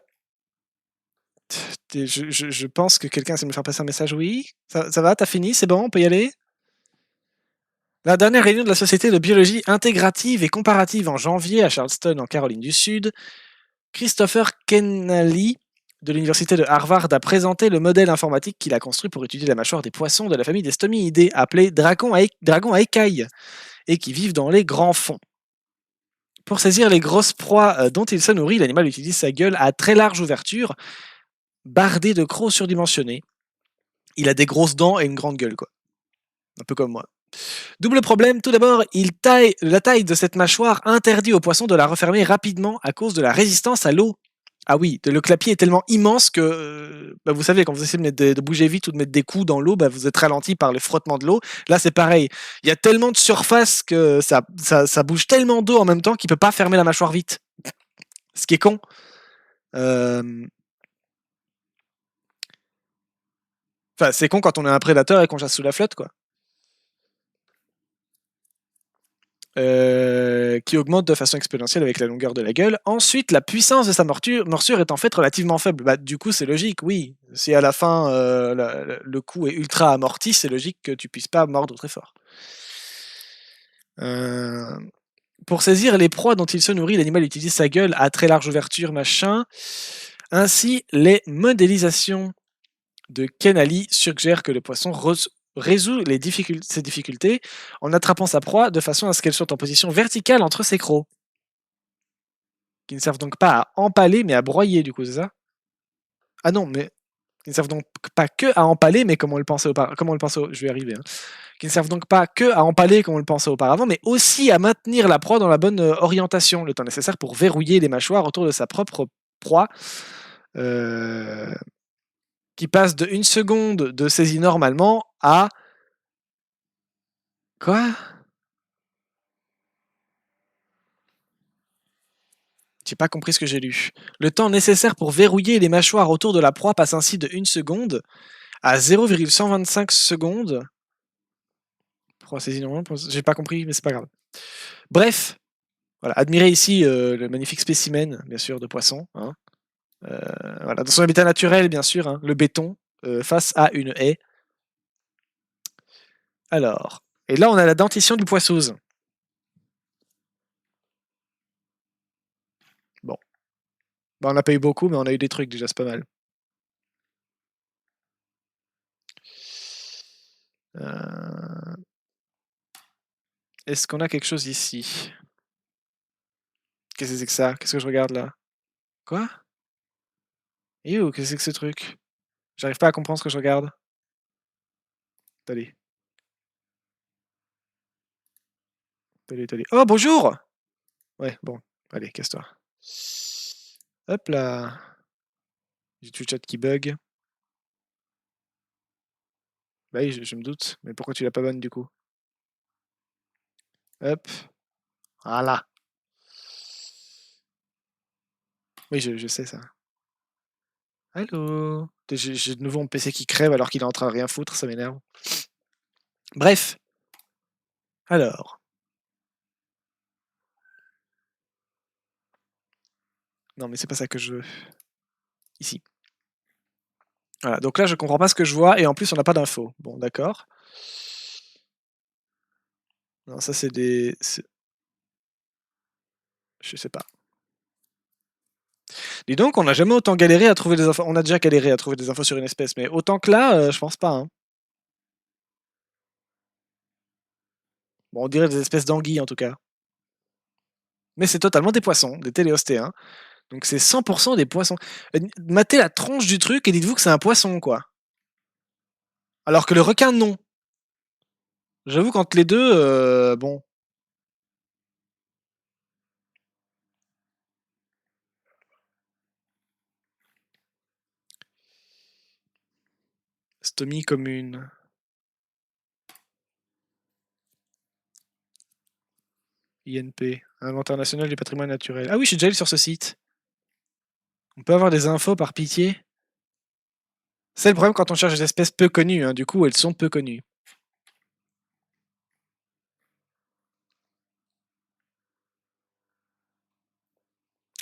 Je pense que quelqu'un essaie de me faire passer un message, oui. Ça va, t'as fini, c'est bon, on peut y aller. La dernière réunion de la Société de biologie intégrative et comparative en janvier à Charleston, en Caroline du Sud, Christopher Kenally de l'université de Harvard a présenté le modèle informatique qu'il a construit pour étudier la mâchoire des poissons de la famille des stomiidés, appelés dragons à écailles, et qui vivent dans les grands fonds. Pour saisir les grosses proies dont il se nourrit, l'animal utilise sa gueule à très large ouverture, bardée de crocs surdimensionnés. Il a des grosses dents et une grande gueule, quoi. Un peu comme moi. Double problème, tout d'abord, la taille de cette mâchoire interdit aux poissons de la refermer rapidement à cause de la résistance à l'eau. Ah oui, le clapier est tellement immense que, vous savez, quand vous essayez de bouger vite ou de mettre des coups dans l'eau, vous êtes ralenti par le frottement de l'eau. Là, c'est pareil. Il y a tellement de surface que ça bouge tellement d'eau en même temps qu'il peut pas fermer la mâchoire vite. Ce qui est con. Enfin, c'est con quand on est un prédateur et qu'on chasse sous la flotte, quoi. Qui augmente de façon exponentielle avec la longueur de la gueule. Ensuite, la puissance de sa morsure est en fait relativement faible. Du coup, c'est logique, oui. Si à la fin, le coup est ultra amorti, c'est logique que tu puisses pas mordre très fort. Pour saisir les proies dont il se nourrit, l'animal utilise sa gueule à très large ouverture, machin. Ainsi, les modélisations de Kenally suggèrent que le poisson résout ses difficultés en attrapant sa proie de façon à ce qu'elle soit en position verticale entre ses crocs. Qui ne servent donc pas à empaler, mais à broyer, du coup, c'est ça? Ah non, mais qui ne servent donc pas que à empaler, mais comme on le pensait auparavant, je vais y arriver, hein. Qui ne servent donc pas que à empaler, comme on le pensait auparavant, mais aussi à maintenir la proie dans la bonne orientation, le temps nécessaire pour verrouiller les mâchoires autour de sa propre proie, qui passe de 1 seconde de saisie normalement à... Quoi? J'ai pas compris ce que j'ai lu. Le temps nécessaire pour verrouiller les mâchoires autour de la proie passe ainsi de 1 seconde à 0,125 secondes. J'ai pas compris, mais c'est pas grave. Bref, voilà, admirez ici le magnifique spécimen, bien sûr, de poisson. Hein. Voilà, dans son habitat naturel, bien sûr, hein, le béton, face à une haie. Alors, et là, on a la dentition du poisseuse. Bon. Bah, on n'a pas eu beaucoup, mais on a eu des trucs déjà, c'est pas mal. Est-ce qu'on a quelque chose ici? Qu'est-ce que c'est que ça? Qu'est-ce que je regarde là? Quoi? Qu'est-ce que c'est que ce truc? J'arrive pas à comprendre ce que je regarde. Attendez. Attendez. Oh, bonjour! Ouais, bon. Allez, casse-toi. Hop là. J'ai tout le chat qui bug. Bah oui, je me doute. Mais pourquoi tu l'as pas bonne du coup? Hop. Voilà. Oui, je sais ça. Allô? J'ai de nouveau mon PC qui crève alors qu'il est en train de rien foutre, ça m'énerve. Bref. Alors. Non, mais c'est pas ça que je veux. Ici. Voilà, donc là, je comprends pas ce que je vois et en plus, on n'a pas d'infos. Bon, d'accord. Non, ça, c'est des. Je sais pas. Dis donc, on n'a jamais autant galéré à trouver des infos. On a déjà galéré à trouver des infos sur une espèce, mais autant que là, je pense pas. Hein. Bon, on dirait des espèces d'anguilles en tout cas. Mais c'est totalement des poissons, des téléostéens. Donc c'est 100% des poissons. Matez la tronche du truc et dites-vous que c'est un poisson, quoi. Alors que le requin, non. J'avoue qu'entre les deux, bon. Stomie commune. INP. Inventaire national du patrimoine naturel. Ah oui, je suis déjà allé sur ce site. On peut avoir des infos par pitié. C'est le problème quand on cherche des espèces peu connues. Hein. Du coup, elles sont peu connues.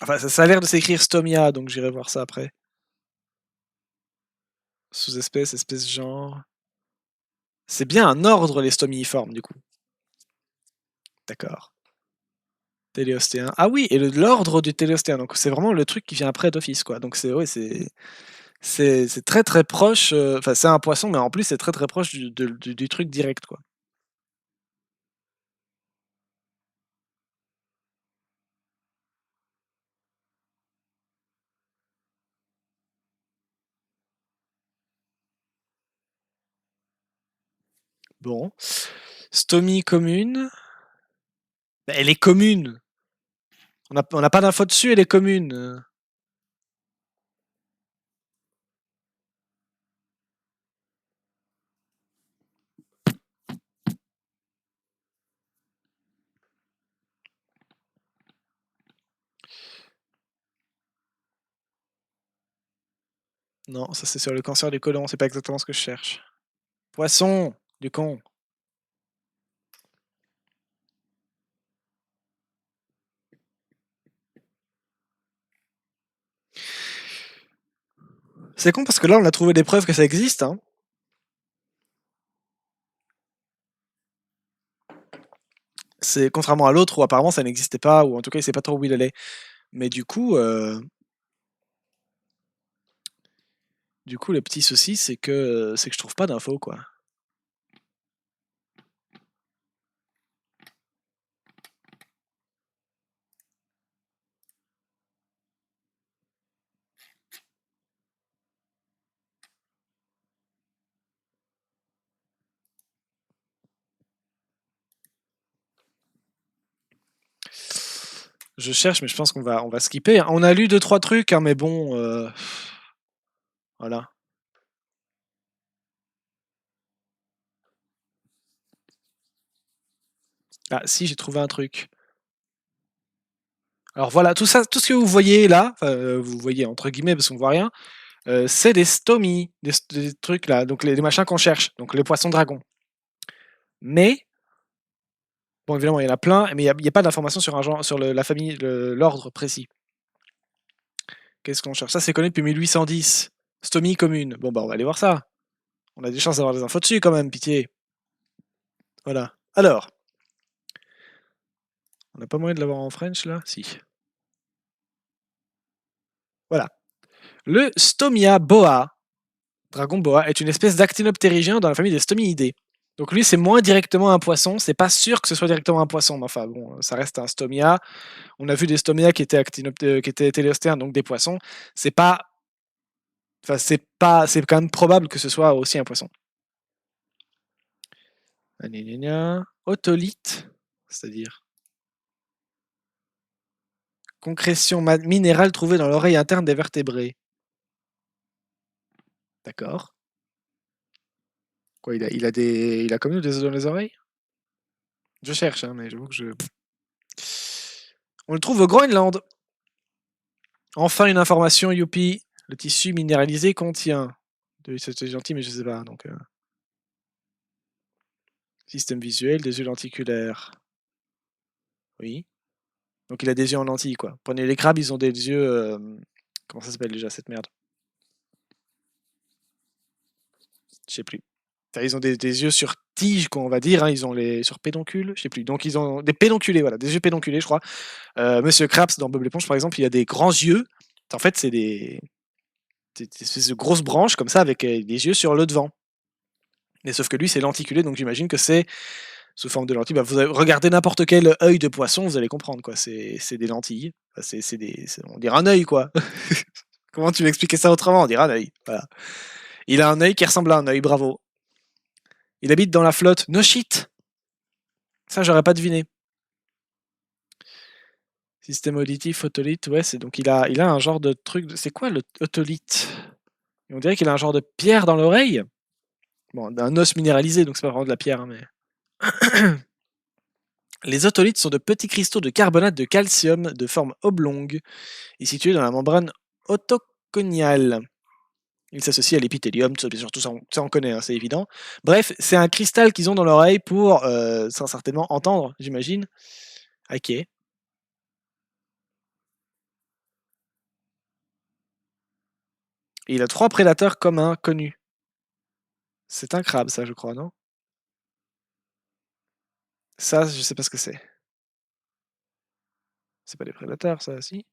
Enfin, ça a l'air de s'écrire Stomia, donc j'irai voir ça après. Sous-espèce, espèce genre. C'est bien un ordre, les stomiiformes, du coup. D'accord. Téléostéen. Ah oui, et l'ordre du téléostéen. Donc c'est vraiment le truc qui vient après d'office, quoi. Donc c'est ouais, c'est très très proche. Enfin, c'est un poisson, mais en plus c'est très très proche du truc direct, quoi. Bon. Stomie commune. Bah, elle est commune. On n'a pas d'infos dessus, elle est commune. Non, ça c'est sur le cancer du côlon, c'est pas exactement ce que je cherche. Poisson, du con. C'est con parce que là on a trouvé des preuves que ça existe. Hein. C'est contrairement à l'autre où apparemment ça n'existait pas, ou en tout cas il sait pas trop où il allait. Mais du coup le petit souci c'est que je trouve pas d'infos quoi. Je cherche, mais je pense qu'on va skipper. On a lu 2-3 trucs, hein, mais bon, voilà. Ah si, j'ai trouvé un truc. Alors voilà, tout ça, tout ce que vous voyez là, vous voyez entre guillemets parce qu'on ne voit rien, c'est des stomies, des trucs là, donc les machins qu'on cherche, donc les poissons dragons. Mais, bon évidemment il y en a plein, mais il n'y a pas d'informations sur un genre, sur la famille, l'ordre précis. Qu'est-ce qu'on cherche? Ça c'est connu depuis 1810. Stomie commune. Bon bah on va aller voir ça. On a des chances d'avoir des infos dessus quand même, pitié. Voilà. Alors, on n'a pas moyen de l'avoir en French là? Si. Voilà. Le Stomia boa, dragon boa, est une espèce d'actinoptérygien dans la famille des stomiidés. Donc lui, c'est moins directement un poisson. C'est pas sûr que ce soit directement un poisson, mais enfin bon, ça reste un stomia. On a vu des stomias qui étaient qui étaient téléostères, donc des poissons. C'est pas, enfin c'est quand même probable que ce soit aussi un poisson. Otolithe, c'est-à-dire concrétion minérale trouvée dans l'oreille interne des vertébrés. D'accord. Quoi, il a comme nous des os dans les oreilles? Je cherche, hein, mais j'avoue que je. On le trouve au Groenland. Enfin une information, youpi. Le tissu minéralisé contient. C'était gentil, mais je sais pas. Donc, système visuel, des yeux lenticulaires. Oui. Donc il a des yeux en lentilles, quoi. Prenez les crabes, ils ont des yeux. Comment ça s'appelle déjà cette merde? Je sais plus. Enfin, ils ont des yeux sur tige, on va dire. Hein. Ils ont les sur pédoncule, je sais plus. Donc ils ont des pédonculés, voilà, des yeux pédonculés, je crois. Monsieur Krabs dans Bob l'éponge, par exemple, il a des grands yeux. En fait, c'est des espèces de grosses branches comme ça avec des yeux sur le devant. Mais sauf que lui, c'est lenticulé, donc j'imagine que c'est sous forme de lentilles. Bah, vous regardez n'importe quel œil de poisson, vous allez comprendre quoi. C'est des lentilles. Enfin, on dirait un œil quoi. Comment tu veux expliquer ça autrement? On dirait un œil. Voilà. Il a un œil qui ressemble à un œil, bravo. Il habite dans la flotte. No shit. Ça, j'aurais pas deviné. Système auditif, otolite, ouais, c'est donc il a un genre de truc. C'est quoi le otolite? On dirait qu'il a un genre de pierre dans l'oreille. Bon, un os minéralisé, donc c'est pas vraiment de la pierre, hein, mais. Les otolithes sont de petits cristaux de carbonate de calcium de forme oblongue et situés dans la membrane otoconiale. Ils s'associent à l'épithélium, bien sûr, tout ça on connaît, hein, c'est évident. Bref, c'est un cristal qu'ils ont dans l'oreille pour, sans certainement entendre, j'imagine. Ok. Et il a 3 prédateurs communs connus. C'est un crabe, ça, je crois, non? Ça, je sais pas ce que c'est. C'est pas des prédateurs, ça, si?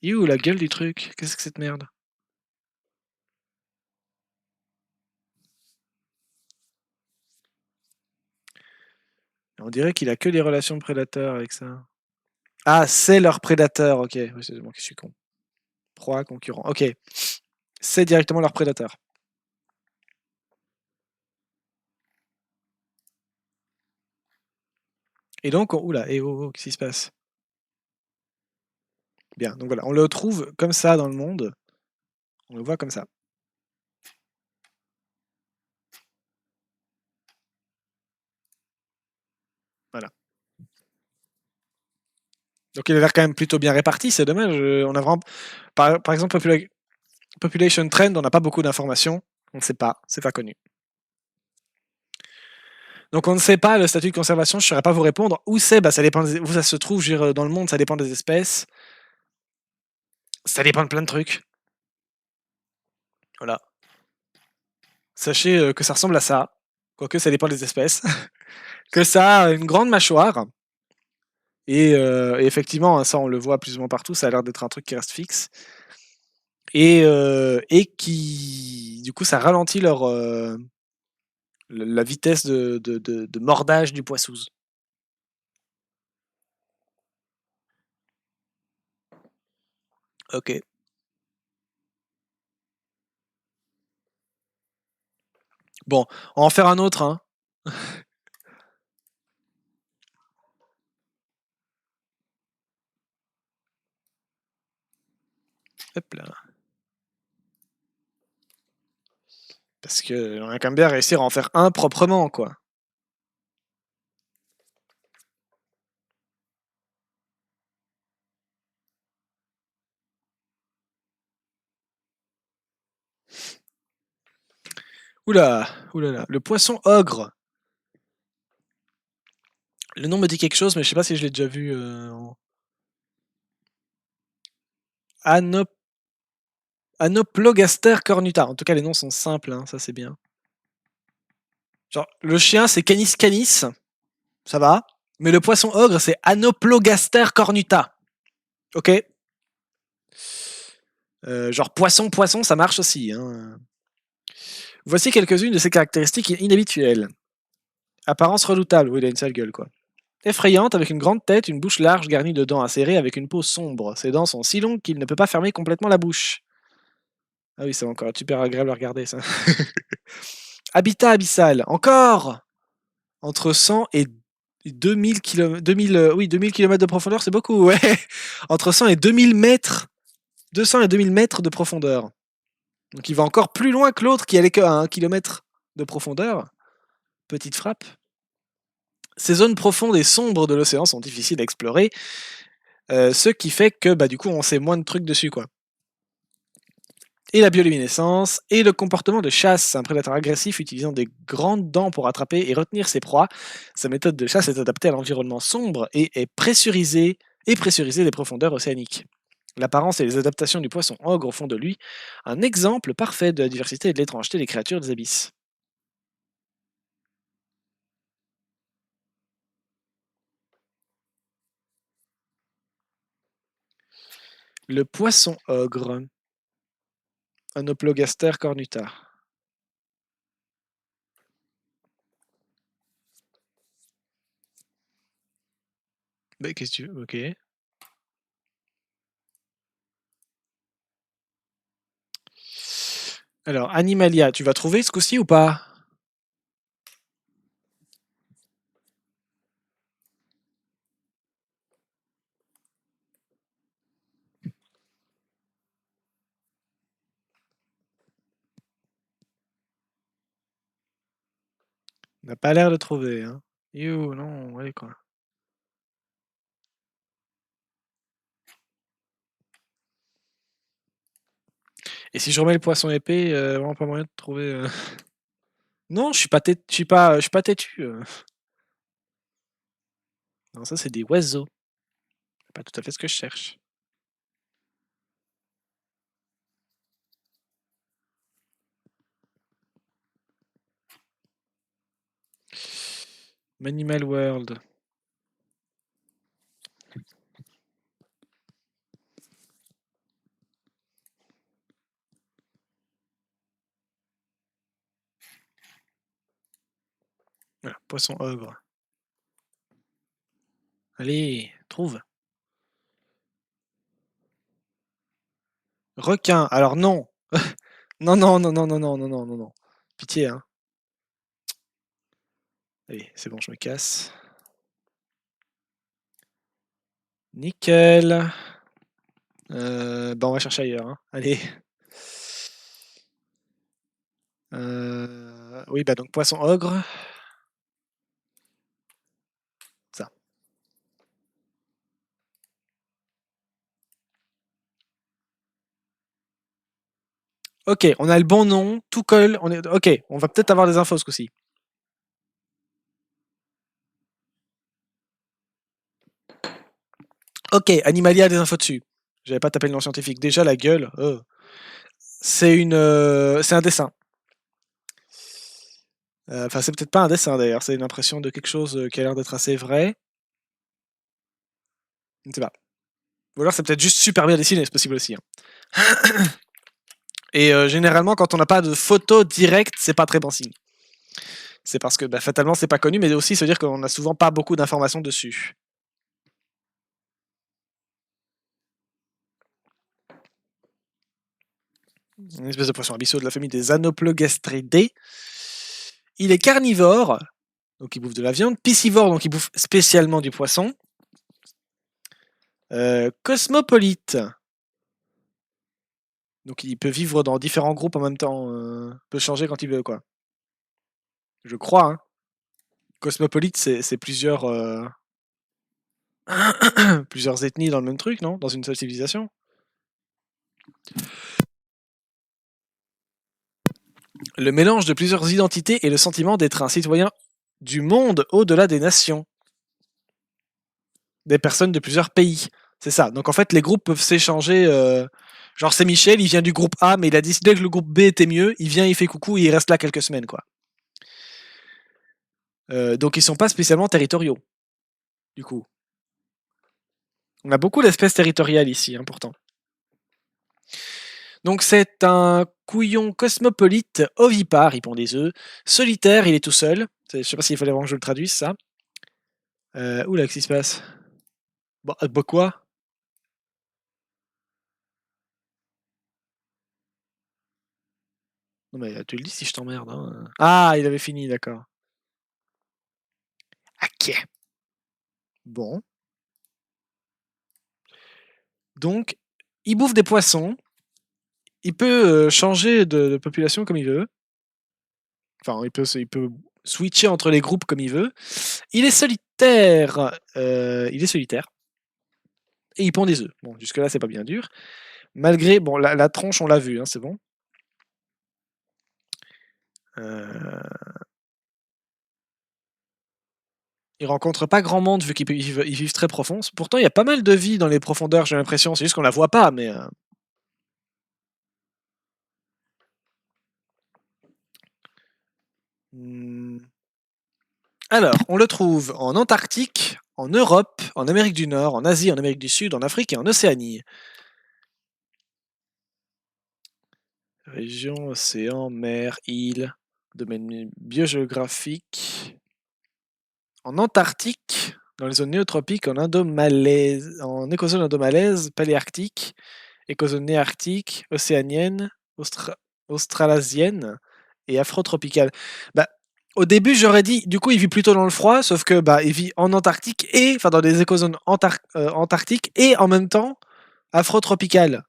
You, la gueule du truc. Qu'est-ce que c'est cette merde? On dirait qu'il a que des relations de prédateurs avec ça. Ah, c'est leur prédateur, ok. Oui, c'est moi qui suis con. Proie, concurrent. Ok. C'est directement leur prédateur. Et donc, oula, et oh, qu'est-ce qui se passe? Bien, donc voilà, on le trouve comme ça dans le monde. On le voit comme ça. Voilà. Donc il a l'air quand même plutôt bien réparti, c'est dommage. On a vraiment. Par exemple, Population Trend, on n'a pas beaucoup d'informations. On ne sait pas, c'est pas connu. Donc on ne sait pas le statut de conservation, je ne saurais pas vous répondre. Où c'est? Bah, ça dépend où ça se trouve, je veux dire, dans le monde, ça dépend des espèces. Ça dépend de plein de trucs. Voilà. Sachez que ça ressemble à ça. Quoique ça dépend des espèces. Que ça a une grande mâchoire. Et effectivement, hein, ça on le voit plus ou moins partout, ça a l'air d'être un truc qui reste fixe. Et qui, du coup, ça ralentit la vitesse de mordage du poissouze. Ok. Bon, on va en faire un autre. Hein. Hop là. Parce qu'on a quand même bien réussir à en faire un proprement, quoi. Oula, oulala. Le poisson ogre. Le nom me dit quelque chose, mais je sais pas si je l'ai déjà vu. Anoplogaster cornuta. En tout cas, les noms sont simples, hein, ça c'est bien. Genre, le chien c'est Canis canis, ça va. Mais le poisson ogre c'est Anoplogaster cornuta. Ok. Genre poisson poisson, ça marche aussi. Hein. Voici quelques-unes de ses caractéristiques inhabituelles. Apparence redoutable, oui, il a une sale gueule quoi. Effrayante, avec une grande tête, une bouche large garnie de dents acérées avec une peau sombre. Ses dents sont si longues qu'il ne peut pas fermer complètement la bouche. Ah oui, c'est encore super agréable à regarder ça. Habitat abyssal, encore entre 100 et 2000 km, 2000 km de profondeur, c'est beaucoup, ouais. Entre 100 et 2000 mètres, 200 et 2000 mètres de profondeur. Donc il va encore plus loin que l'autre qui allait qu'à 1 km de profondeur. Petite frappe. Ces zones profondes et sombres de l'océan sont difficiles à explorer, ce qui fait que bah, du coup on sait moins de trucs dessus quoi. Et la bioluminescence, et le comportement de chasse, un prédateur agressif utilisant des grandes dents pour attraper et retenir ses proies. Sa méthode de chasse est adaptée à l'environnement sombre et pressurisée des profondeurs océaniques. L'apparence et les adaptations du poisson ogre font de lui un exemple parfait de la diversité et de l'étrangeté des créatures des abysses. Le poisson ogre, Anoplogaster cornuta. Bah, qu'est-ce que tu veux? Ok. Alors, Animalia, tu vas trouver ce coup-ci ou pas? On n'a pas l'air de trouver. Hein. You, non, ouais, quoi. Et si je remets le poisson épais, vraiment pas moyen de trouver. Non, je suis pas têtu. Je suis pas têtu. Non, ça c'est des oiseaux. C'est pas tout à fait ce que je cherche. Manimal World. Voilà, poisson ogre. Allez, trouve. Requin. Alors non. Non, non, non, non, non, non, non, non, non, non. Pitié, hein. Allez, c'est bon, je me casse. Nickel. Bah on va chercher ailleurs. Hein. Allez. Oui, bah donc poisson ogre. Ça. Ok, on a le bon nom, tout colle. Ok, on va peut-être avoir des infos ce coup-ci. Ok, Animalia a des infos dessus. J'avais pas tapé le nom scientifique. Déjà, la gueule. C'est un dessin. Enfin, c'est peut-être pas un dessin d'ailleurs, c'est une impression de quelque chose qui a l'air d'être assez vrai. Je ne sais pas. Ou alors c'est peut-être juste super bien dessiné, c'est possible aussi. Hein. Et généralement, quand on n'a pas de photo directe, c'est pas très bon signe. C'est parce que bah, fatalement, c'est pas connu, mais aussi se dire qu'on n'a souvent pas beaucoup d'informations dessus. Une espèce de poisson abyssaux de la famille des Anoplogastridae. Il est carnivore, donc il bouffe de la viande. Piscivore, donc il bouffe spécialement du poisson. Cosmopolite. Donc il peut vivre dans différents groupes en même temps. Peut changer quand il veut, quoi. Je crois, hein. Cosmopolite, c'est plusieurs, plusieurs ethnies dans le même truc, non? Dans une seule civilisation? Le mélange de plusieurs identités et le sentiment d'être un citoyen du monde au-delà des nations. Des personnes de plusieurs pays. C'est ça. Donc en fait, les groupes peuvent s'échanger. Genre, c'est Michel, il vient du groupe A, mais il a décidé que le groupe B était mieux. Il vient, il fait coucou et il reste là quelques semaines, quoi. Donc ils sont pas spécialement territoriaux, du coup. On a beaucoup d'espèces territoriales ici, hein, pourtant. Donc c'est un couillon cosmopolite ovipare, il pond des œufs. Solitaire, il est tout seul. Je sais pas s'il fallait vraiment que je le traduise, ça. Oula, qu'est-ce qui se passe? Bah quoi? Non mais tu le dis si je t'emmerde. Hein. Ah, il avait fini, d'accord. Ok. Bon. Donc, il bouffe des poissons. Il peut changer de population comme il veut. Enfin, il peut switcher entre les groupes comme il veut. Il est solitaire. Il est solitaire. Et il pond des œufs. Bon, jusque-là, c'est pas bien dur. Malgré. Bon, la tronche, on l'a vu, hein, c'est bon. Il rencontre pas grand monde vu qu'ils vivent très profond. Pourtant, il y a pas mal de vie dans les profondeurs, j'ai l'impression. C'est juste qu'on la voit pas, mais. Alors, on le trouve en Antarctique, en Europe, en Amérique du Nord, en Asie, en Amérique du Sud, en Afrique et en Océanie. Région, océan, mer, île, domaine biogéographique. En Antarctique, dans les zones néotropiques, en écozone indomalaise, paléarctique, écozone néarctique, océanienne, australasienne et afrotropicale. Bah, au début, j'aurais dit, du coup, il vit plutôt dans le froid, sauf que bah, il vit en Antarctique et, enfin, dans des écozones antarctiques et en même temps afrotropicale.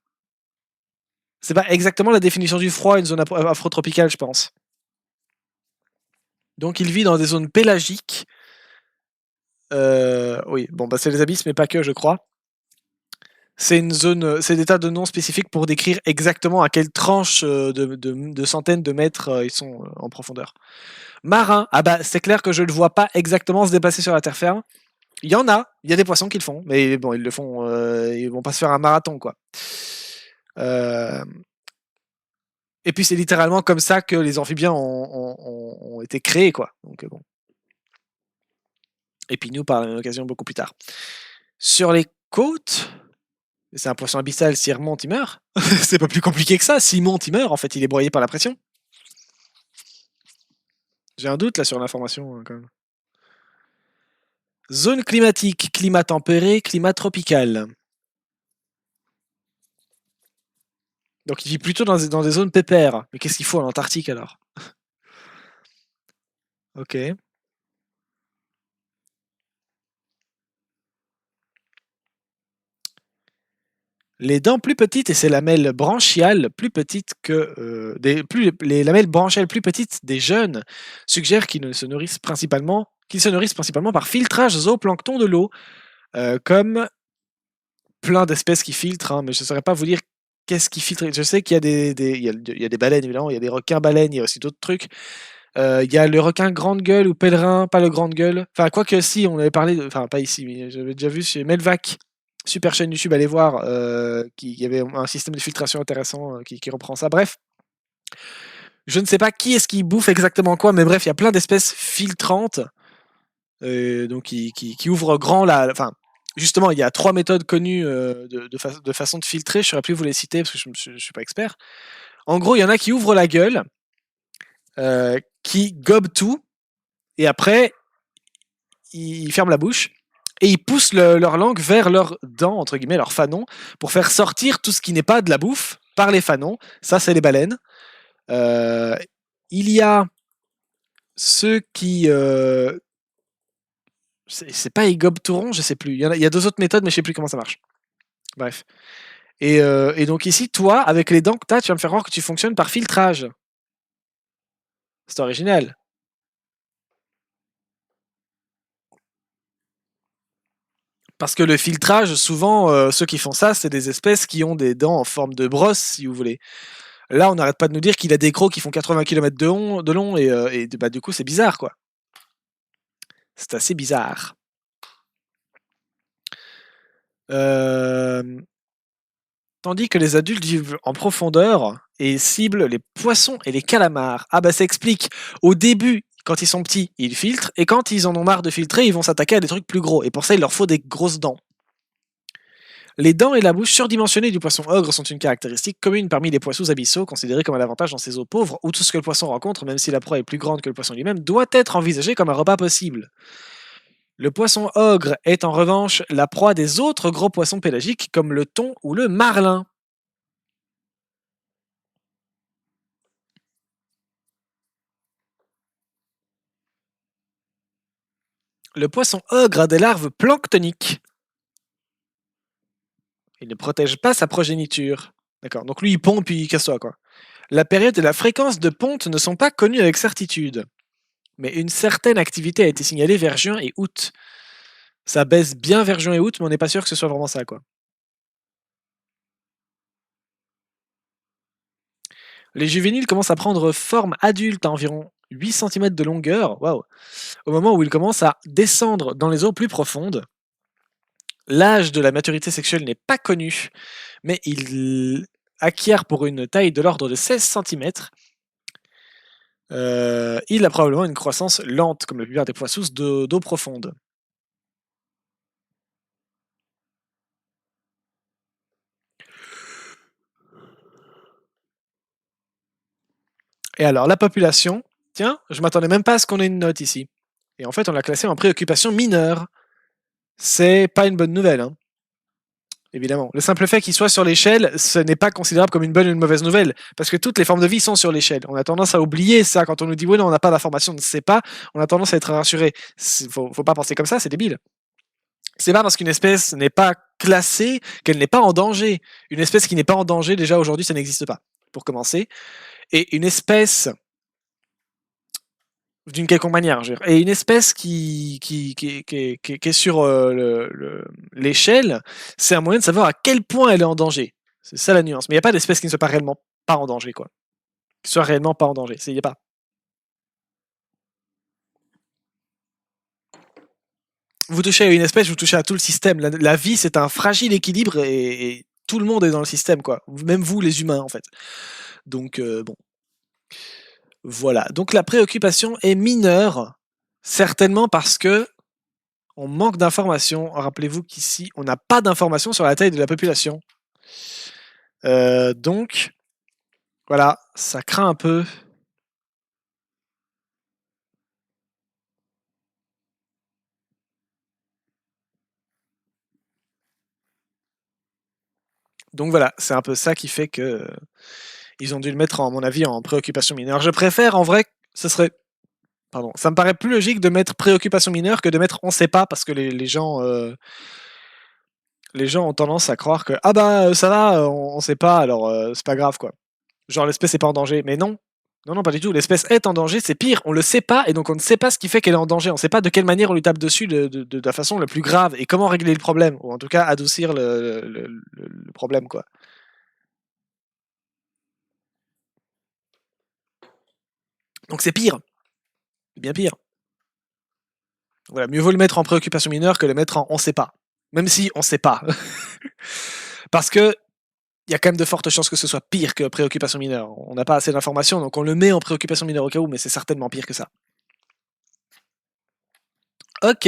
C'est pas exactement la définition du froid, une zone afrotropicale, je pense. Donc, il vit dans des zones pélagiques. Oui, bon, bah, c'est les abysses, mais pas que, je crois. C'est une zone, c'est des tas de noms spécifiques pour décrire exactement à quelle tranche de centaines de mètres ils sont en profondeur. Marin, ah bah c'est clair que je ne vois pas exactement se déplacer sur la terre ferme. Il y a des poissons qui le font, mais bon, ils le font, ils vont pas se faire un marathon quoi. Et puis c'est littéralement comme ça que les amphibiens ont été créés quoi. Donc bon. Et puis nous par la même occasion beaucoup plus tard. Sur les côtes, c'est un poisson abyssal, s'il remonte, il meurt. C'est pas plus compliqué que ça. S'il monte, il meurt. En fait, il est broyé par la pression. J'ai un doute là sur l'information hein, quand même. Zone climatique, climat tempéré, climat tropical. Donc il vit plutôt dans des zones pépères. Mais qu'est-ce qu'il faut en Antarctique alors? Ok. Les dents plus petites et ses lamelles branchiales plus petites que les lamelles branchiales plus petites des jeunes suggèrent qu'ils se nourrissent principalement par filtrage zooplancton de l'eau, comme plein d'espèces qui filtrent, hein, mais je ne saurais pas vous dire qu'est-ce qui filtre. Je sais qu'il y a il y a des baleines évidemment, il y a des requins baleines, il y a aussi d'autres trucs. Il y a le requin grande gueule ou pèlerin, pas le grande gueule. Enfin, quoi que si, on avait parlé, enfin pas ici, mais j'avais déjà vu chez Melvac, super chaîne YouTube, allez voir, qui y avait un système de filtration intéressant qui reprend ça. Bref, je ne sais pas qui est-ce qui bouffe exactement quoi, mais bref, il y a plein d'espèces filtrantes, donc qui ouvrent grand la. Enfin, justement, il y a 3 méthodes connues de façon de filtrer. Je ne saurais plus vous les citer parce que je ne suis pas expert. En gros, il y en a qui ouvrent la gueule, qui gobent tout, et après, ils ferment la bouche et ils poussent leur langue vers leurs dents, entre guillemets, leurs fanons, pour faire sortir tout ce qui n'est pas de la bouffe par les fanons. Ça, c'est les baleines. Il y a ceux qui. C'est pas ils gobent tout rond, je sais plus. Il y a 2 autres méthodes, mais je sais plus comment ça marche. Bref. Et donc ici, toi, avec les dents que tu as, tu vas me faire croire que tu fonctionnes par filtrage. C'est original. Parce que le filtrage, souvent, ceux qui font ça, c'est des espèces qui ont des dents en forme de brosse, si vous voulez. Là, on n'arrête pas de nous dire qu'il a des crocs qui font 80 km de long et bah, du coup, c'est bizarre, quoi. C'est assez bizarre. Tandis que les adultes vivent en profondeur et ciblent les poissons et les calamars. Ah bah ça explique. Au début, quand ils sont petits, ils filtrent, et quand ils en ont marre de filtrer, ils vont s'attaquer à des trucs plus gros. Et pour ça, il leur faut des grosses dents. Les dents et la bouche surdimensionnée du poisson ogre sont une caractéristique commune parmi les poissons abyssaux, considérés comme un avantage dans ces eaux pauvres, où tout ce que le poisson rencontre, même si la proie est plus grande que le poisson lui-même, doit être envisagé comme un repas possible. Le poisson ogre est en revanche la proie des autres gros poissons pélagiques, comme le thon ou le marlin. Le poisson ogre a des larves planctoniques. Il ne protège pas sa progéniture. D'accord, donc lui il pond puis il casse-toi, quoi. La période et la fréquence de ponte ne sont pas connues avec certitude, mais une certaine activité a été signalée vers juin et août. Ça baisse bien vers juin et août, mais on n'est pas sûr que ce soit vraiment ça, quoi. Les juvéniles commencent à prendre forme adulte à environ 8 cm de longueur, waouh, au moment où ils commencent à descendre dans les eaux plus profondes. L'âge de la maturité sexuelle n'est pas connu, mais il acquiert pour une taille de l'ordre de 16 cm. Il a probablement une croissance lente, comme la plupart des poissons d'eau profonde. Et alors, la population, tiens, je m'attendais même pas à ce qu'on ait une note ici. Et en fait, on l'a classée en préoccupation mineure. C'est pas une bonne nouvelle, hein. Évidemment. Le simple fait qu'il soit sur l'échelle, ce n'est pas considérable comme une bonne ou une mauvaise nouvelle, parce que toutes les formes de vie sont sur l'échelle. On a tendance à oublier ça quand on nous dit oui, non, on n'a pas d'information, on ne sait pas. On a tendance à être rassuré. Faut pas penser comme ça, c'est débile. C'est pas parce qu'une espèce n'est pas classée qu'elle n'est pas en danger. Une espèce qui n'est pas en danger, déjà aujourd'hui, ça n'existe pas, pour commencer. Et une espèce d'une quelconque manière. Et une espèce qui est sur l'échelle, c'est un moyen de savoir à quel point elle est en danger. C'est ça la nuance. Mais il n'y a pas d'espèce qui ne soit pas réellement pas en danger, quoi. Qui soit réellement pas en danger. Il n'y a pas. Vous touchez à une espèce, vous touchez à tout le système. La vie, c'est un fragile équilibre et tout le monde est dans le système, quoi. Même vous, les humains, en fait. Donc, bon. Voilà. Donc, la préoccupation est mineure, certainement parce que on manque d'informations. Rappelez-vous qu'ici, on n'a pas d'informations sur la taille de la population. Donc, voilà, ça craint un peu. Donc voilà, c'est un peu ça qui fait que ils ont dû le mettre, à mon avis, en préoccupation mineure. Je préfère, en vrai, ce serait... Pardon, ça me paraît plus logique de mettre préoccupation mineure que de mettre on sait pas, parce que les gens ont tendance à croire que ah bah ça va, on sait pas, alors c'est pas grave, quoi. Genre l'espèce est pas en danger, mais non. Non, non, pas du tout. L'espèce est en danger, c'est pire. On le sait pas, et donc on ne sait pas ce qui fait qu'elle est en danger. On ne sait pas de quelle manière on lui tape dessus de la façon la plus grave, et comment régler le problème, ou en tout cas adoucir le problème, quoi. Donc c'est pire. C'est bien pire. Voilà, mieux vaut le mettre en préoccupation mineure que le mettre en on sait pas. Même si on sait pas. Parce que il y a quand même de fortes chances que ce soit pire que préoccupation mineure. On n'a pas assez d'informations, donc on le met en préoccupation mineure au cas où, mais c'est certainement pire que ça. Ok.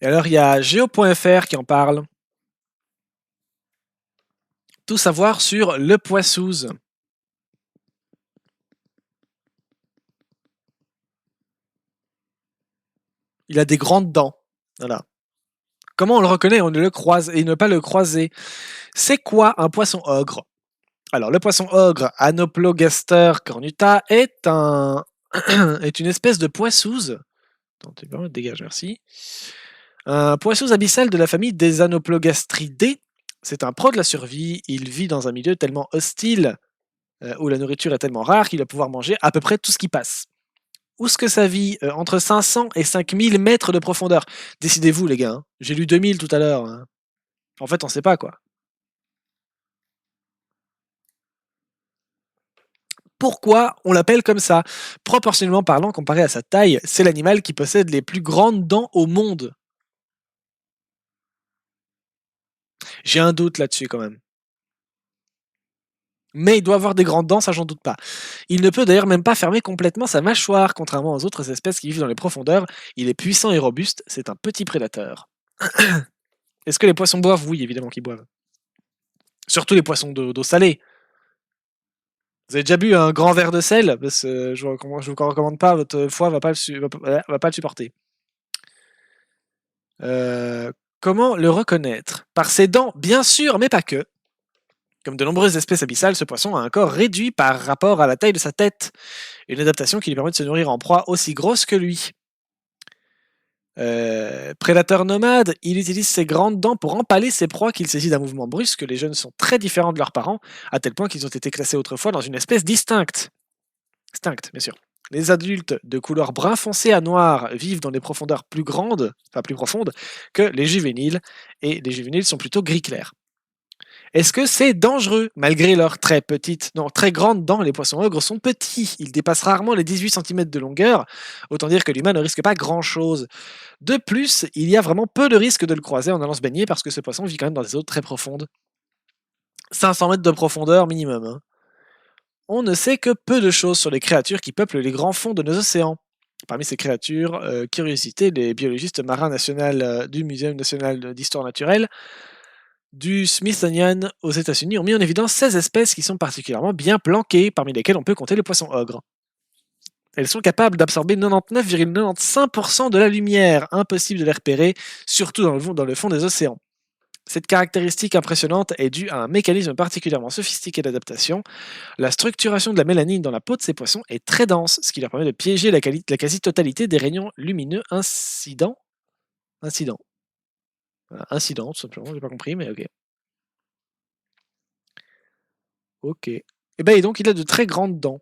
Et alors, il y a Geo.fr qui en parle. Tout savoir sur le poissouze. Il a des grandes dents. Voilà. Comment on le reconnaît? On ne le croise et ne pas le croiser. C'est quoi un poisson ogre? Alors, le poisson ogre, Anoplogaster cornuta, est une espèce de poissouze. Attendez, dégage, merci. Un poissouze abyssal de la famille des Anoplogastridae. C'est un pro de la survie. Il vit dans un milieu tellement hostile où la nourriture est tellement rare qu'il va pouvoir manger à peu près tout ce qui passe. où est-ce que ça vit entre 500 et 5000 mètres de profondeur. Décidez-vous, les gars. Hein. J'ai lu 2000 tout à l'heure. Hein. En fait, on sait pas, quoi. Pourquoi on l'appelle comme ça? Proportionnellement parlant, comparé à sa taille, c'est l'animal qui possède les plus grandes dents au monde. J'ai un doute là-dessus quand même. Mais il doit avoir des grandes dents, ça j'en doute pas. Il ne peut d'ailleurs même pas fermer complètement sa mâchoire, contrairement aux autres espèces qui vivent dans les profondeurs. Il est puissant et robuste, c'est un petit prédateur. Est-ce que les poissons boivent? Oui, évidemment qu'ils boivent. Surtout les poissons d'eau salée. Vous avez déjà bu un grand verre de sel? Parce que je vous recommande pas, votre foie va pas le supporter. Comment le reconnaître? Par ses dents, bien sûr, mais pas que. Comme de nombreuses espèces abyssales, ce poisson a un corps réduit par rapport à la taille de sa tête. Une adaptation qui lui permet de se nourrir en proie aussi grosse que lui. Prédateur nomade, il utilise ses grandes dents pour empaler ses proies qu'il saisit d'un mouvement brusque. Les jeunes sont très différents de leurs parents, à tel point qu'ils ont été classés autrefois dans une espèce distincte. Distincte, bien sûr. Les adultes de couleur brun foncé à noir vivent dans des profondeurs plus grandes, enfin plus profondes, que les juvéniles, et les juvéniles sont plutôt gris clair. Est-ce que c'est dangereux? Malgré leurs très grandes dents, les poissons ogres sont petits. Ils dépassent rarement les 18 cm de longueur. Autant dire que l'humain ne risque pas grand-chose. De plus, il y a vraiment peu de risques de le croiser en allant se baigner parce que ce poisson vit quand même dans des eaux très profondes. 500 mètres de profondeur minimum. Hein. On ne sait que peu de choses sur les créatures qui peuplent les grands fonds de nos océans. Parmi ces créatures, curiosité, les biologistes marins du Muséum national d'histoire naturelle du Smithsonian aux États-Unis ont mis en évidence 16 espèces qui sont particulièrement bien planquées, parmi lesquelles on peut compter les poissons ogres. Elles sont capables d'absorber 99,95% de la lumière, impossible de les repérer, surtout dans le fond des océans. Cette caractéristique impressionnante est due à un mécanisme particulièrement sophistiqué d'adaptation. La structuration de la mélanine dans la peau de ces poissons est très dense, ce qui leur permet de piéger la quasi-totalité des rayons lumineux incidents. Incidents, tout simplement, j'ai pas compris, mais ok. Ok. Et donc il a de très grandes dents.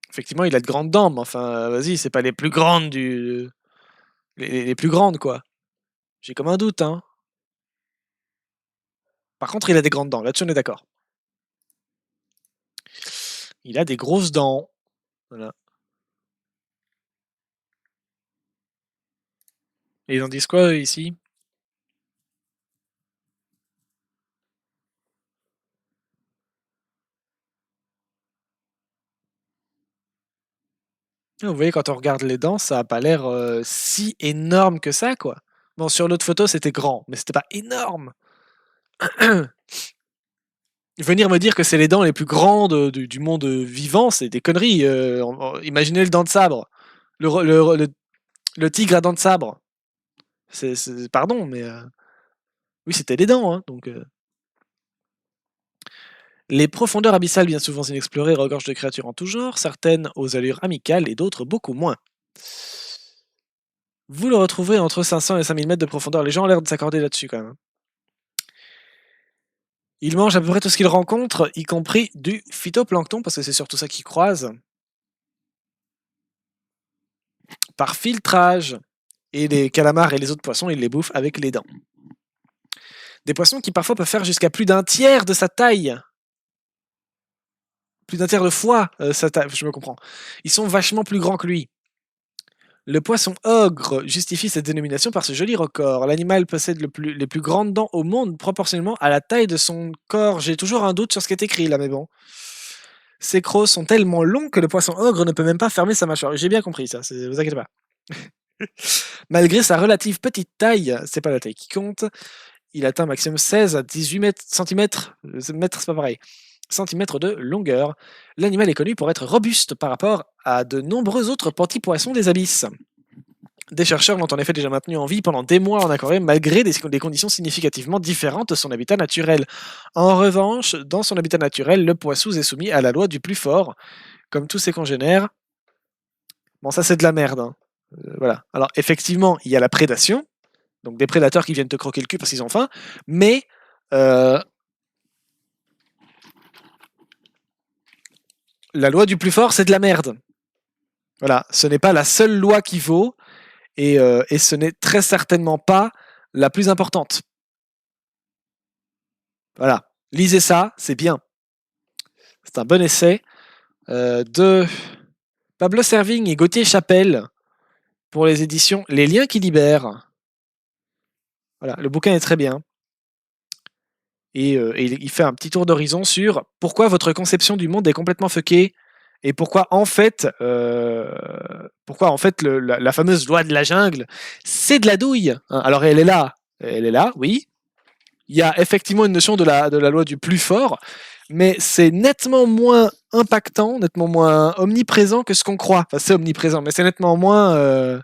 Effectivement, il a de grandes dents, mais enfin, vas-y, c'est pas les plus grandes les plus grandes, quoi. J'ai comme un doute, hein. Par contre, il a des grandes dents, là-dessus on est d'accord. Il a des grosses dents. Voilà. Et ils en disent quoi, ici? Vous voyez, quand on regarde les dents, ça a pas l'air si énorme que ça, quoi. Bon, sur l'autre photo, c'était grand, mais c'était pas énorme. Venir me dire que c'est les dents les plus grandes du monde vivant, c'est des conneries. Imaginez le dent de sabre. Le tigre à dents de sabre. Pardon, mais oui, c'était des dents. Hein, donc, les profondeurs abyssales, bien souvent inexplorées, regorgent de créatures en tout genre, certaines aux allures amicales et d'autres beaucoup moins. Vous le retrouverez entre 500 et 5000 mètres de profondeur. Les gens ont l'air de s'accorder là-dessus quand même. Hein. Il mange à peu près tout ce qu'il rencontre, y compris du phytoplancton, parce que c'est surtout ça qu'il croise. Par filtrage. Et les calamars et les autres poissons, il les bouffe avec les dents. Des poissons qui parfois peuvent faire jusqu'à plus d'un tiers de sa taille. Plus d'un tiers de fois sa taille, je me comprends. Ils sont vachement plus grands que lui. Le poisson ogre justifie cette dénomination par ce joli record. L'animal possède les plus grandes dents au monde proportionnellement à la taille de son corps. J'ai toujours un doute sur ce qui est écrit là, mais bon. Ses crocs sont tellement longs que le poisson ogre ne peut même pas fermer sa mâchoire. J'ai bien compris ça, vous inquiétez pas. Malgré sa relative petite taille, c'est pas la taille qui compte, il atteint maximum 16 à 18 centimètres, mètres c'est pas pareil, centimètres de longueur. L'animal est connu pour être robuste par rapport à de nombreux autres petits poissons des abysses. Des chercheurs l'ont en effet déjà maintenu en vie pendant des mois en aquarium malgré des conditions significativement différentes de son habitat naturel. En revanche, dans son habitat naturel, le poissou est soumis à la loi du plus fort, comme tous ses congénères. Bon, ça c'est de la merde. Hein. Voilà. Alors effectivement, il y a la prédation, donc des prédateurs qui viennent te croquer le cul parce qu'ils ont faim, mais la loi du plus fort, c'est de la merde. Voilà, ce n'est pas la seule loi qui vaut, et ce n'est très certainement pas la plus importante. Voilà, lisez ça, c'est bien. C'est un bon essai de Pablo Servigne et Gauthier Chapelle pour les éditions Les Liens qui libèrent. Voilà, le bouquin est très bien. Et il fait un petit tour d'horizon sur pourquoi votre conception du monde est complètement fuckée et pourquoi en fait, la fameuse loi de la jungle, c'est de la douille. Hein. Alors elle est là, oui. Il y a effectivement une notion de la loi du plus fort, mais c'est nettement moins impactant, nettement moins omniprésent que ce qu'on croit. Enfin, c'est omniprésent, mais c'est nettement moins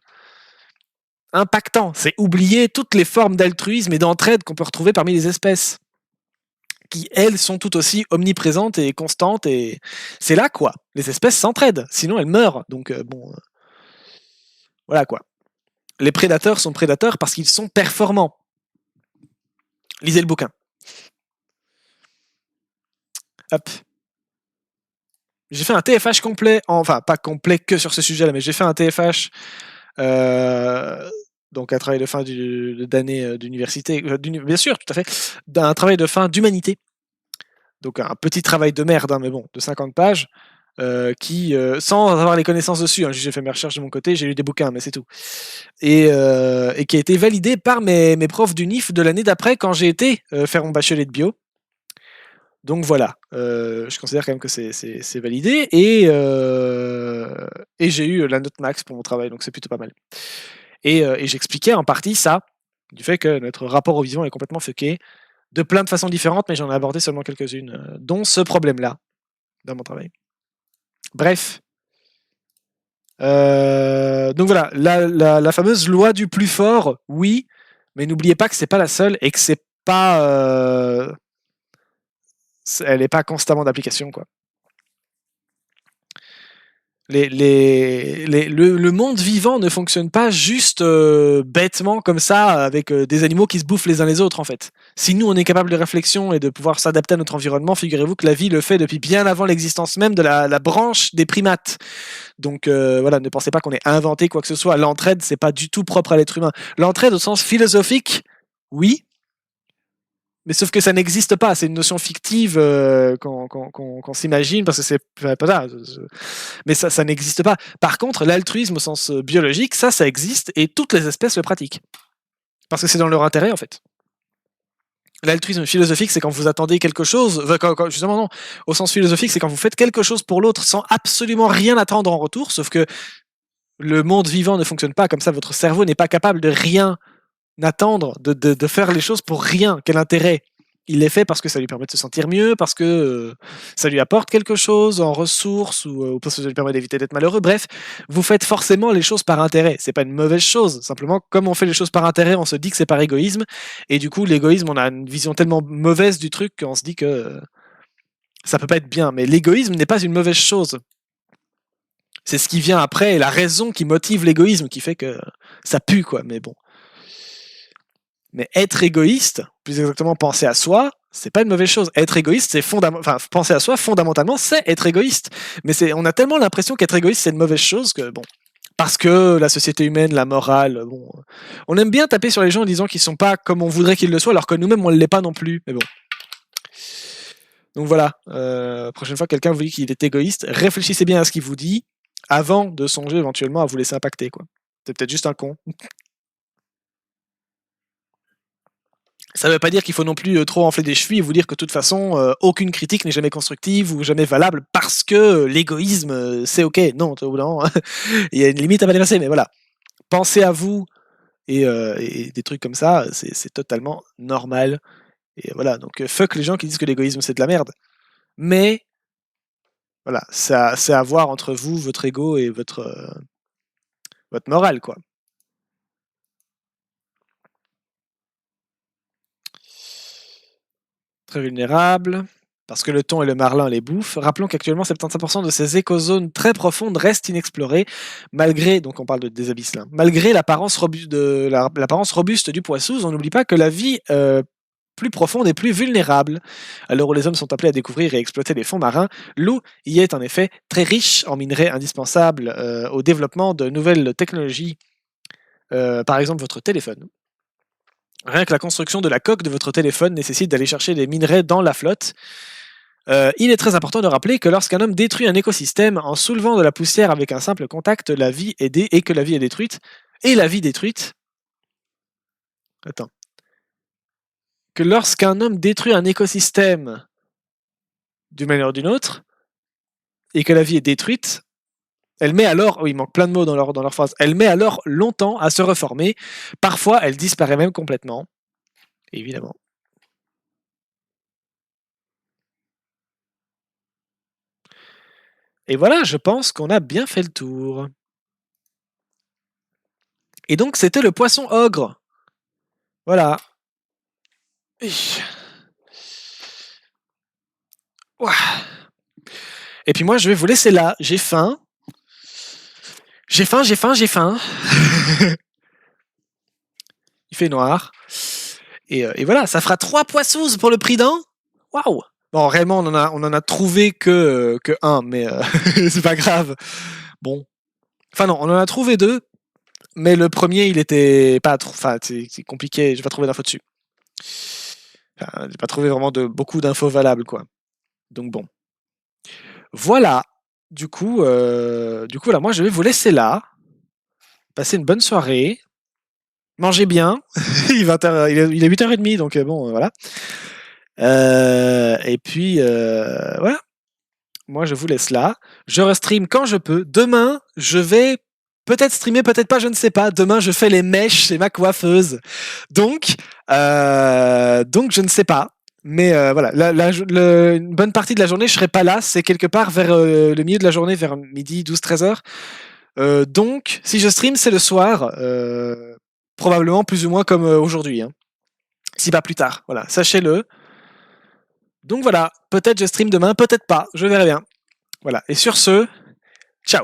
impactant. C'est oublier toutes les formes d'altruisme et d'entraide qu'on peut retrouver parmi les espèces, qui, elles, sont tout aussi omniprésentes et constantes. Et c'est là, quoi. Les espèces s'entraident, sinon elles meurent. Donc, voilà, quoi. Les prédateurs sont prédateurs parce qu'ils sont performants. Lisez le bouquin. Hop. J'ai fait un TFH complet, enfin pas complet que sur ce sujet-là, mais j'ai fait un TFH, donc un travail de fin d'année d'université, bien sûr, tout à fait, d'un travail de fin d'humanité. Donc un petit travail de merde, hein, mais bon, de 50 pages, qui, sans avoir les connaissances dessus, hein, j'ai fait mes recherches de mon côté, j'ai lu des bouquins, mais c'est tout. Et qui a été validé par mes profs d'UNIF de l'année d'après quand j'ai été faire mon bachelier de bio. Donc voilà, je considère quand même que c'est validé, et j'ai eu la note max pour mon travail, donc c'est plutôt pas mal. Et j'expliquais en partie ça, du fait que notre rapport au vivant est complètement fucké, de plein de façons différentes, mais j'en ai abordé seulement quelques-unes, dont ce problème-là, dans mon travail. Bref. Donc voilà, la fameuse loi du plus fort, oui, mais n'oubliez pas que c'est pas la seule, et que c'est pas... elle n'est pas constamment d'application, quoi. Le monde vivant ne fonctionne pas juste bêtement comme ça, avec des animaux qui se bouffent les uns les autres, en fait. Si nous, on est capable de réflexion et de pouvoir s'adapter à notre environnement, figurez-vous que la vie le fait depuis bien avant l'existence même de la branche des primates. Donc voilà, ne pensez pas qu'on ait inventé quoi que ce soit. L'entraide, c'est pas du tout propre à l'être humain. L'entraide au sens philosophique, oui, mais sauf que ça n'existe pas, c'est une notion fictive qu'on s'imagine, parce que c'est pas ça, mais ça n'existe pas. Par contre, l'altruisme au sens biologique, ça existe, et toutes les espèces le pratiquent. Parce que c'est dans leur intérêt, en fait. L'altruisme philosophique, c'est quand vous attendez quelque chose, justement non, au sens philosophique, c'est quand vous faites quelque chose pour l'autre sans absolument rien attendre en retour, sauf que le monde vivant ne fonctionne pas comme ça, votre cerveau n'est pas capable de rien attendre, de faire les choses pour rien. Quel intérêt? Il les fait parce que ça lui permet de se sentir mieux, parce que ça lui apporte quelque chose en ressources, ou parce que ça lui permet d'éviter d'être malheureux. Bref, vous faites forcément les choses par intérêt. C'est pas une mauvaise chose. Simplement, comme on fait les choses par intérêt, on se dit que c'est par égoïsme. Et du coup, l'égoïsme, on a une vision tellement mauvaise du truc qu'on se dit que ça peut pas être bien. Mais l'égoïsme n'est pas une mauvaise chose. C'est ce qui vient après, et la raison qui motive l'égoïsme, qui fait que ça pue, quoi. Mais bon. Mais être égoïste, plus exactement penser à soi, c'est pas une mauvaise chose. Être égoïste, c'est penser à soi, fondamentalement, c'est être égoïste. Mais on a tellement l'impression qu'être égoïste, c'est une mauvaise chose que, bon, parce que la société humaine, la morale, bon, on aime bien taper sur les gens en disant qu'ils sont pas comme on voudrait qu'ils le soient, alors que nous-mêmes, on ne l'est pas non plus. Mais bon. Donc voilà, prochaine fois, quelqu'un vous dit qu'il est égoïste, réfléchissez bien à ce qu'il vous dit avant de songer éventuellement à vous laisser impacter, quoi. C'est peut-être juste un con. Ça ne veut pas dire qu'il faut non plus trop enfler des chevilles et vous dire que de toute façon, aucune critique n'est jamais constructive ou jamais valable parce que l'égoïsme, c'est ok. Non, au bout d'un moment, il y a une limite à pas dépasser, mais voilà. Pensez à vous, et des trucs comme ça, c'est totalement normal. Et voilà, donc fuck les gens qui disent que l'égoïsme c'est de la merde. Mais voilà, c'est à voir entre vous, votre ego et votre morale, quoi. Très vulnérable, parce que le thon et le marlin les bouffent. Rappelons qu'actuellement 75% de ces écozones très profondes restent inexplorées, malgré, donc on parle des abysses là, malgré l'apparence robuste du poissous. On n'oublie pas que la vie plus profonde et plus vulnérable. À l'heure où les hommes sont appelés à découvrir et exploiter les fonds marins, l'eau y est en effet très riche en minerais indispensables au développement de nouvelles technologies, par exemple votre téléphone. Rien que la construction de la coque de votre téléphone nécessite d'aller chercher des minerais dans la flotte. Il est très important de rappeler que lorsqu'un homme détruit un écosystème en soulevant de la poussière avec un simple contact, et que la vie est détruite, Attends. Que lorsqu'un homme détruit un écosystème d'une manière ou d'une autre, et que la vie est détruite, elle met alors, il manque plein de mots dans leur phrase, elle met alors longtemps à se reformer. Parfois, elle disparaît même complètement, évidemment. Et voilà, je pense qu'on a bien fait le tour. Et donc, c'était le poisson ogre. Voilà. Et puis moi, je vais vous laisser là. J'ai faim. J'ai faim. Il fait noir. Et voilà, ça fera 3 poissons pour le prix d'un. Waouh! Bon, réellement, on en a trouvé que un, mais c'est pas grave. Bon. Enfin non, on en a trouvé 2, mais le premier, il était pas trop... Enfin, c'est compliqué, j'ai pas trouvé d'infos dessus. Enfin, j'ai pas trouvé vraiment beaucoup d'infos valables, quoi. Donc bon. Voilà. Du coup, là, moi, je vais vous laisser là. Passez une bonne soirée. Mangez bien. il est 8h30, donc bon, voilà. Et puis, voilà. Moi, je vous laisse là. Je restream quand je peux. Demain, je vais peut-être streamer, peut-être pas, je ne sais pas. Demain, je fais les mèches chez ma coiffeuse. Donc, je ne sais pas. Mais voilà, une bonne partie de la journée, je serai pas là. C'est quelque part vers le milieu de la journée, vers midi, 12-13 h. Donc, si je stream, c'est le soir. Probablement plus ou moins comme aujourd'hui. Hein. Si pas plus tard. Voilà, sachez-le. Donc voilà, peut-être je stream demain, peut-être pas. Je verrai bien. Voilà, et sur ce, ciao.